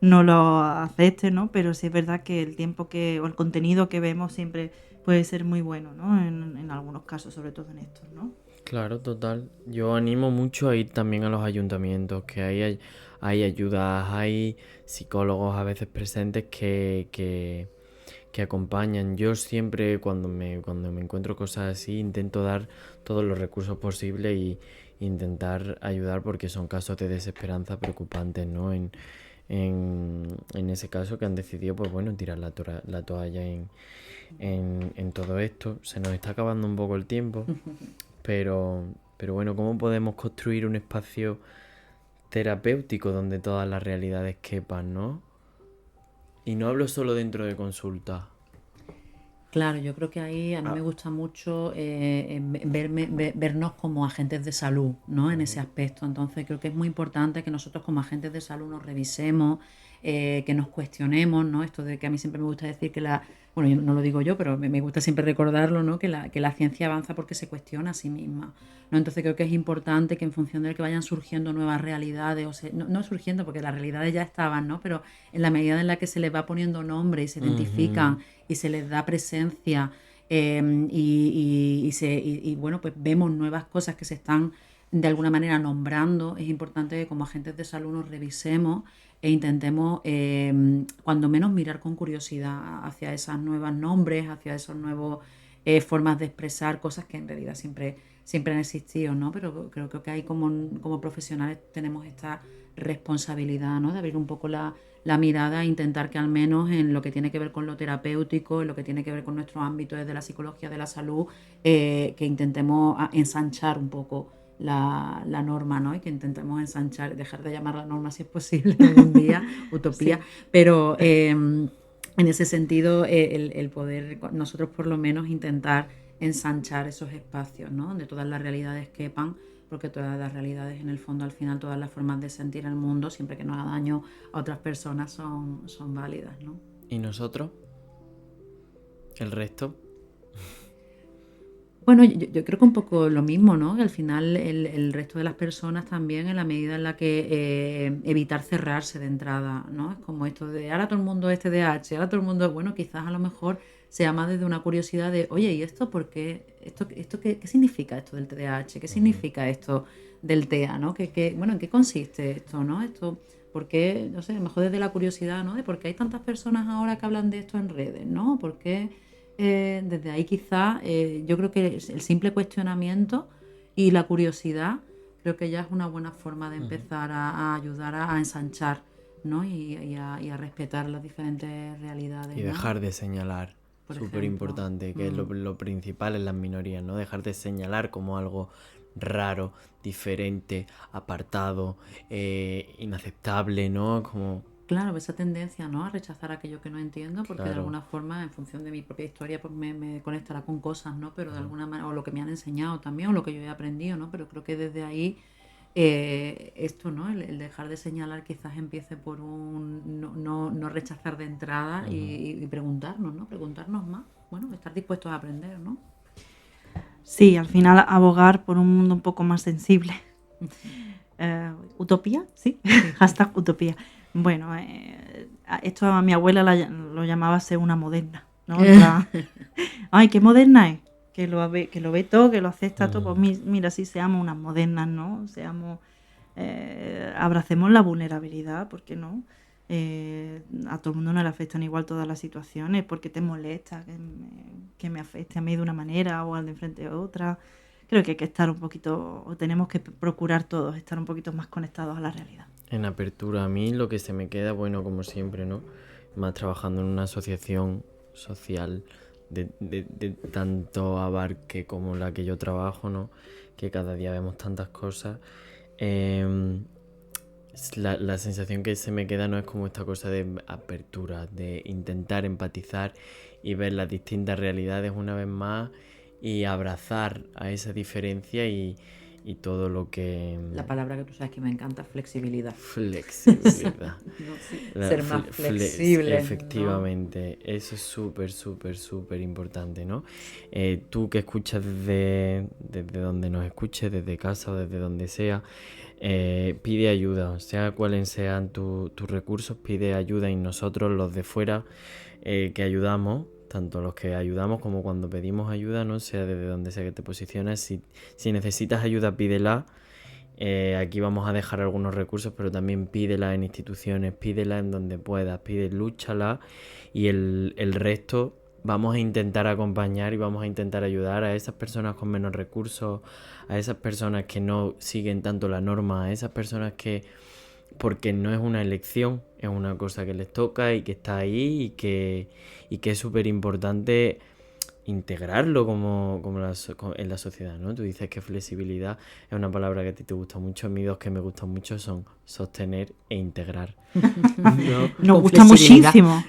no lo acepte, ¿no? Pero sí es verdad que el tiempo o el contenido que vemos siempre puede ser muy bueno, ¿no? En algunos casos, sobre todo en estos, ¿no? Claro, total. Yo animo mucho a ir también a los ayuntamientos, que hay ayudas, hay psicólogos a veces presentes que acompañan. Yo siempre cuando me encuentro cosas así intento dar todos los recursos posibles y intentar ayudar porque son casos de desesperanza preocupantes, ¿no? En ese caso que han decidido, pues bueno, tirar la toalla en todo esto. Se nos está acabando un poco el tiempo, pero, pero bueno, ¿cómo podemos construir un espacio terapéutico donde todas las realidades quepan, ¿no? Y no hablo solo dentro de consulta. Claro, yo creo que ahí a mí Ah, me gusta mucho vernos como agentes de salud, ¿no? En ese ujú. aspecto. Entonces creo que es muy importante que nosotros como agentes de salud nos revisemos, que nos cuestionemos, ¿no? Esto de que a mí siempre me gusta decir que bueno, no lo digo yo, pero me gusta siempre recordarlo, ¿no? Que la ciencia avanza porque se cuestiona a sí misma, ¿no? Entonces creo que es importante que en función de que vayan surgiendo nuevas realidades, no surgiendo porque las realidades ya estaban, ¿no? Pero en la medida en la que se les va poniendo nombre y se Ujú. identifican y se les da presencia, bueno, pues vemos nuevas cosas que se están de alguna manera nombrando, es importante que como agentes de salud nos revisemos e intentemos cuando menos mirar con curiosidad hacia esos nuevos nombres, hacia esos nuevos formas de expresar cosas que en realidad siempre han existido, ¿no? Pero creo que ahí como profesionales tenemos esta responsabilidad, ¿no? De abrir un poco la mirada e intentar que al menos en lo que tiene que ver con lo terapéutico, en lo que tiene que ver con nuestro ámbito desde la psicología de la salud, que intentemos ensanchar un poco la norma, ¿no? Y que intentemos ensanchar, dejar de llamar la norma si es posible algún día, utopía, Sí. pero en ese sentido el poder nosotros por lo menos intentar ensanchar esos espacios, ¿no? Donde todas las realidades quepan, porque todas las realidades en el fondo al final todas las formas de sentir el mundo siempre que no haga daño a otras personas son válidas, ¿no? ¿Y nosotros? ¿El resto? Bueno, yo creo que un poco lo mismo, ¿no? Que al final el resto de las personas también, en la medida en la que evitar cerrarse de entrada, ¿no? Es como esto de ahora todo el mundo es TDAH, ahora todo el mundo, bueno, quizás a lo mejor sea más desde una curiosidad de, oye, ¿y esto por qué? ¿Esto qué significa esto del TDAH? ¿Qué Ujú. significa esto del TEA, ¿no? Bueno, ¿en qué consiste esto, ¿no? ¿Por qué? No sé, a lo mejor desde la curiosidad, ¿no? De por qué hay tantas personas ahora que hablan de esto en redes, ¿no? ¿Por qué? Desde ahí quizá yo creo que el simple cuestionamiento y la curiosidad creo que ya es una buena forma de Ujú. empezar a ayudar a ensanchar, ¿no? Y a respetar las diferentes realidades, Y ¿no? dejar de señalar, Por súper ejemplo. importante, que es lo principal en las minorías, ¿no? Dejar de señalar como algo raro, diferente, apartado, inaceptable, ¿no? Como... Claro, esa tendencia, ¿no?, a rechazar aquello que no entiendo, porque de Claro. alguna forma, en función de mi propia historia, pues me conectará con cosas, ¿no? Pero de alguna manera, o lo que me han enseñado también, o lo que yo he aprendido, ¿no? Pero creo que desde ahí, esto, ¿no? El dejar de señalar quizás empiece por un no rechazar de entrada y preguntarnos, ¿no? Preguntarnos más. Bueno, estar dispuestos a aprender, ¿no? Sí, al final abogar por un mundo un poco más sensible. ¿Utopía? Sí, hashtag utopía. Bueno, esto a mi abuela lo llamaba ser una moderna, ¿no? Ay, qué moderna es, que lo ve todo, que lo acepta todo. Pues mira, sí, seamos unas modernas, ¿no? Abracemos la vulnerabilidad, ¿por qué no? A todo el mundo no le afectan igual todas las situaciones, porque te molesta que me afecte a mí de una manera o al de enfrente de otra. Creo que hay que estar un poquito, o tenemos que procurar todos estar un poquito más conectados a la realidad. En apertura, a mí lo que se me queda, bueno, como siempre, ¿no? Más trabajando en una asociación social de tanto abarque como la que yo trabajo, ¿no? Que cada día vemos tantas cosas. La sensación que se me queda no es como esta cosa de apertura, de intentar empatizar y ver las distintas realidades una vez más y abrazar a esa diferencia y todo lo que... La palabra que tú sabes que me encanta, flexibilidad. Flexibilidad. ¿No? Ser más flexible. Efectivamente, ¿no? Eso es súper, súper, súper importante, ¿no? Tú que escuchas desde donde nos escuches, desde casa o desde donde sea, pide ayuda, sea cuáles sean tus recursos, pide ayuda y nosotros, los de fuera, que ayudamos, tanto los que ayudamos como cuando pedimos ayuda, no sea desde donde sea que te posiciones, si necesitas ayuda, pídela. Aquí vamos a dejar algunos recursos, pero también pídela en instituciones, pídela en donde puedas, lúchala y el resto vamos a intentar acompañar y vamos a intentar ayudar a esas personas con menos recursos, a esas personas que no siguen tanto la norma, a esas personas que, porque no es una elección, es una cosa que les toca y que está ahí y que es súper importante integrarlo como en la sociedad, ¿no? Tú dices que flexibilidad es una palabra que a ti te gusta mucho. A mí dos que me gustan mucho son sostener e integrar. ¿No? Nos gusta muchísimo.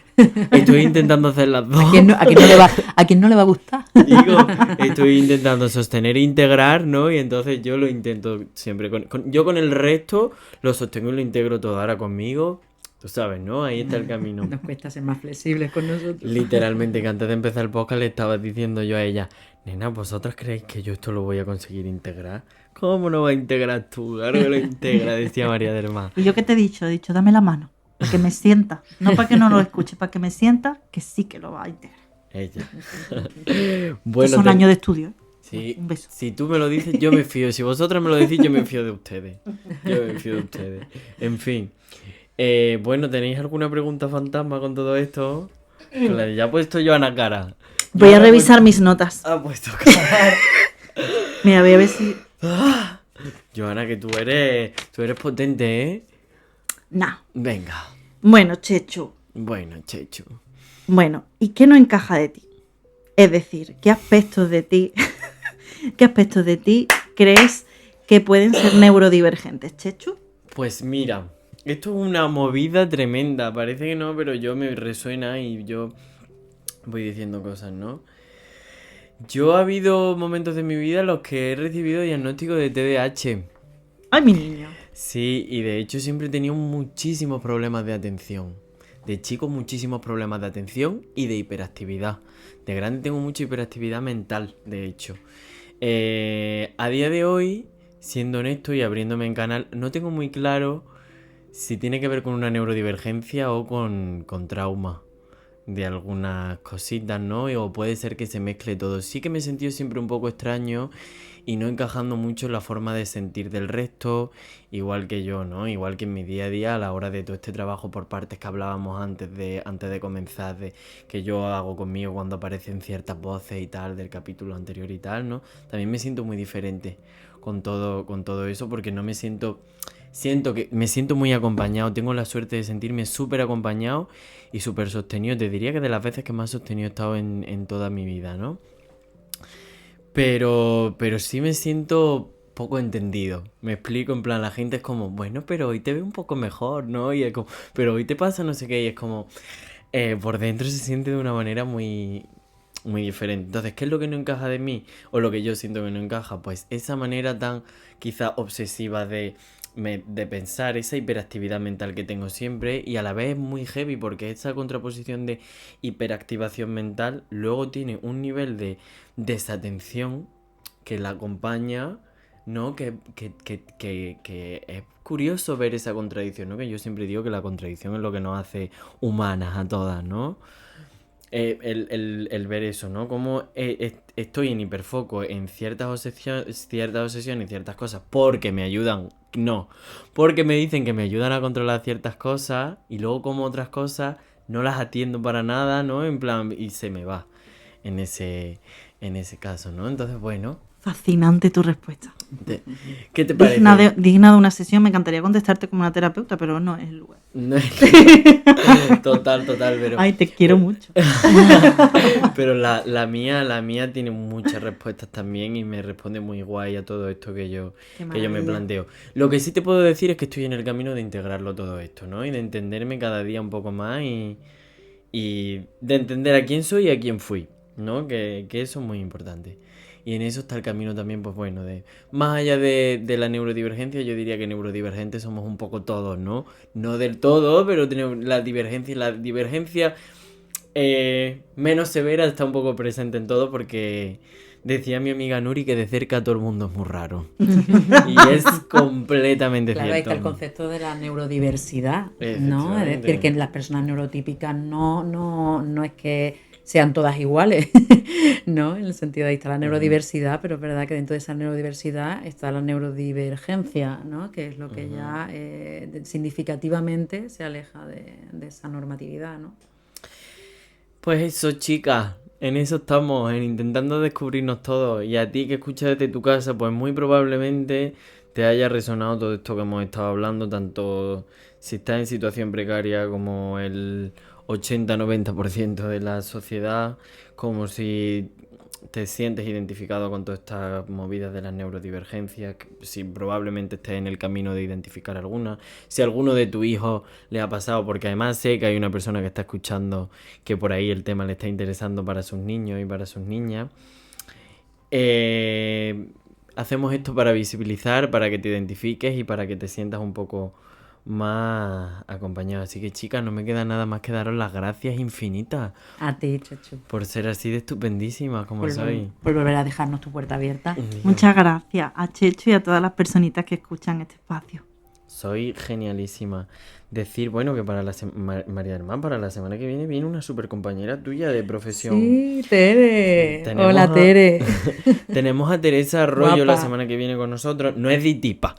Estoy intentando hacer las dos. ¿A quién no le va a gustar? Digo, estoy intentando sostener e integrar, ¿no? Y entonces yo lo intento siempre. Yo con el resto lo sostengo y lo integro todo. Ahora conmigo, tú sabes, ¿no? Ahí está el camino. Nos cuesta ser más flexibles con nosotros. Literalmente, que antes de empezar el podcast le estaba diciendo yo a ella, nena, ¿vosotras creéis que yo esto lo voy a conseguir integrar? ¿Cómo no va a integrar tú? Claro que lo integra, decía María del Mar. ¿Y yo qué te he dicho? He dicho, dame la mano, para que me sienta. No para que no lo escuche, para que me sienta que sí que lo va a integrar. Ella. Bueno, son años de estudio, ¿eh? Sí, un beso. Si tú me lo dices, yo me fío. Si vosotras me lo decís, yo me fío de ustedes. Yo me fío de ustedes. En fin. Bueno, ¿tenéis alguna pregunta fantasma con todo esto? Ya ha puesto Joana cara. Voy a revisar mis notas. Ha puesto cara. Mira, voy a ver si... Joana, que tú eres potente, ¿eh? Nah. Venga. Bueno, Chechu. Bueno, ¿y qué no encaja de ti? Es decir, ¿qué aspectos de ti crees que pueden ser neurodivergentes, Chechu? Pues mira, esto es una movida tremenda. Parece que no, pero yo me resuena y yo voy diciendo cosas, ¿no? Yo ha habido momentos de mi vida en los que he recibido diagnóstico de TDAH. ¡Ay, mi niño! Sí, y de hecho siempre he tenido muchísimos problemas de atención. De chico muchísimos problemas de atención y de hiperactividad. De grande tengo mucha hiperactividad mental, de hecho. A día de hoy, siendo honesto y abriéndome en canal, no tengo muy claro si tiene que ver con una neurodivergencia o con trauma de algunas cositas, ¿no? O puede ser que se mezcle todo. Sí que me he sentido siempre un poco extraño y no encajando mucho en la forma de sentir del resto, igual que yo, ¿no? Igual que en mi día a día, a la hora de todo este trabajo por partes que hablábamos antes de comenzar, de que yo hago conmigo cuando aparecen ciertas voces y tal, del capítulo anterior y tal, ¿no? También me siento muy diferente con todo eso, porque no me siento que me siento muy acompañado, tengo la suerte de sentirme súper acompañado y súper sostenido. Te diría que de las veces que más sostenido he estado en toda mi vida, ¿no? Pero sí me siento poco entendido. Me explico, en plan, la gente es como, bueno, pero hoy te veo un poco mejor, ¿no? Y es como, pero hoy te pasa no sé qué, y es como, por dentro se siente de una manera muy, muy diferente. Entonces, ¿qué es lo que no encaja de mí? O lo que yo siento que no encaja, pues esa manera tan quizá obsesiva de pensar, esa hiperactividad mental que tengo siempre, y a la vez es muy heavy porque esa contraposición de hiperactivación mental luego tiene un nivel de desatención que la acompaña, ¿no? Que es curioso ver esa contradicción, ¿no? Que yo siempre digo que la contradicción es lo que nos hace humanas a todas, ¿no? El ver eso, ¿no? Como estoy en hiperfoco en ciertas obsesiones, ciertas cosas, porque me ayudan, no, porque me dicen que me ayudan a controlar ciertas cosas, y luego como otras cosas no las atiendo para nada, ¿no? En plan, y se me va en ese caso, ¿no? Entonces, bueno, Fascinante tu respuesta. ¿qué te parece? Digna de una sesión. Me encantaría contestarte como una terapeuta, pero no es el lugar. Total, pero... Ay, te quiero mucho. Pero la mía tiene muchas respuestas también y me responde muy guay a todo esto que yo me planteo. Lo que sí te puedo decir es que estoy en el camino de integrarlo todo esto, ¿no? Y de entenderme cada día un poco más y de entender a quién soy y a quién fui, ¿no? Que eso es muy importante. Y en eso está el camino también, pues bueno, más allá de la neurodivergencia, yo diría que neurodivergentes somos un poco todos, ¿no? No del todo, pero tenemos la divergencia menos severa está un poco presente en todo, porque decía mi amiga Nuri que de cerca todo el mundo es muy raro. Y es completamente Claro, ahí cierto. está el concepto de la neurodiversidad, ¿no? Es decir, que las personas neurotípicas no es que sean todas iguales, ¿no? En el sentido de ahí está la neurodiversidad, pero es verdad que dentro de esa neurodiversidad está la neurodivergencia, ¿no? Que es lo que ya significativamente se aleja de esa normatividad, ¿no? Pues eso, chicas, en eso estamos, en intentando descubrirnos todos. Y a ti que escuchas desde tu casa, pues muy probablemente te haya resonado todo esto que hemos estado hablando, tanto si estás en situación precaria como el 80-90% de la sociedad, como si te sientes identificado con todas estas movidas de las neurodivergencias, si probablemente estés en el camino de identificar alguna, si a alguno de tus hijos le ha pasado, porque además sé que hay una persona que está escuchando que por ahí el tema le está interesando para sus niños y para sus niñas. Hacemos esto para visibilizar, para que te identifiques y para que te sientas un poco más acompañado. Así que, chicas, no me queda nada más que daros las gracias infinitas A ti, Chechu. por ser así de estupendísimas como soy. Por volver a dejarnos tu puerta abierta. Muchas gracias a Chechu y a todas las personitas que escuchan este espacio. Soy genialísima. Decir, bueno, que para María del Mar, para la semana que viene una super compañera tuya de profesión. Sí, Tere. Tenemos Hola, Tere. Tenemos a Teresa Arroyo la Guapa. semana que viene con nosotros. No es de Itipa.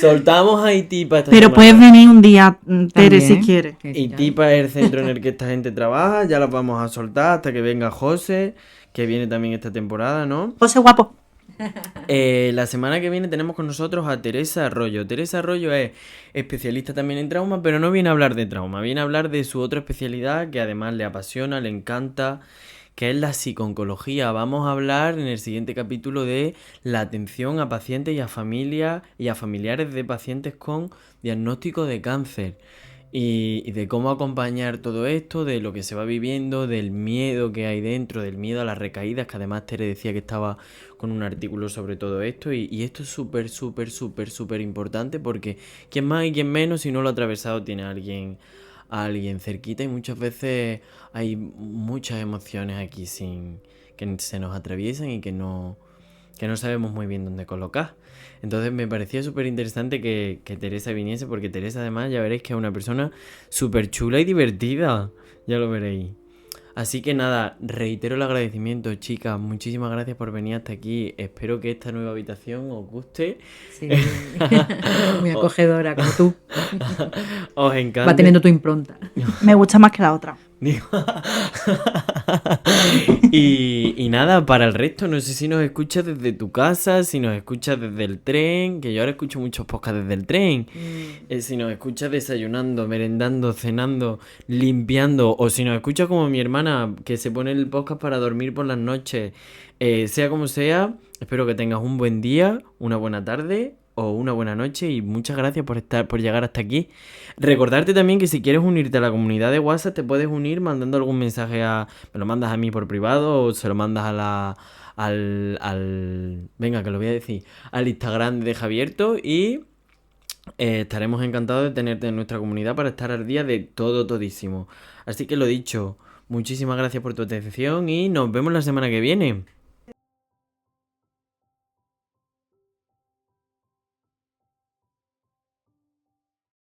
Soltamos a Itipa esta Pero semana. puedes venir un día, Tere, si También. quieres. Que sí, Itipa es el centro en el que esta gente trabaja. Ya las vamos a soltar hasta que venga José, que viene también esta temporada, ¿no? José guapo. La semana que viene tenemos con nosotros a Teresa Arroyo. Teresa Arroyo es especialista también en trauma, pero no viene a hablar de trauma, viene a hablar de su otra especialidad que además le apasiona, le encanta, que es la psico-oncología. Vamos a hablar en el siguiente capítulo de la atención a pacientes y a familias y a familiares de pacientes con diagnóstico de cáncer. Y de cómo acompañar todo esto, de lo que se va viviendo, del miedo que hay dentro, del miedo a las recaídas, que además Tere decía que estaba con un artículo sobre todo esto, y esto es súper importante, porque quien más y quien menos, si no lo ha atravesado, tiene a alguien cerquita, y muchas veces hay muchas emociones aquí que se nos atraviesan y que no sabemos muy bien dónde colocar. Entonces me parecía súper interesante que Teresa viniese, porque Teresa además ya veréis que es una persona súper chula y divertida, ya lo veréis. Así que nada, reitero el agradecimiento, chicas, muchísimas gracias por venir hasta aquí. Espero que esta nueva habitación os guste. Sí. Muy acogedora, como tú. Os encante. Va teniendo tu impronta. Me gusta más que la otra. Digo, y nada, para el resto, no sé si nos escuchas desde tu casa, si nos escuchas desde el tren, que yo ahora escucho muchos podcasts desde el tren. Si nos escuchas desayunando, merendando, cenando, limpiando, o si nos escuchas como mi hermana, que se pone el podcast para dormir por las noches. Sea como sea, espero que tengas un buen día, una buena tarde o una buena noche, y muchas gracias por llegar hasta aquí. Recordarte también que si quieres unirte a la comunidad de WhatsApp, te puedes unir mandando algún mensaje me lo mandas a mí por privado, o se lo mandas venga, que lo voy a decir, al Instagram de Deja Abierto, y estaremos encantados de tenerte en nuestra comunidad para estar al día de todo, todísimo. Así que lo dicho, muchísimas gracias por tu atención y nos vemos la semana que viene.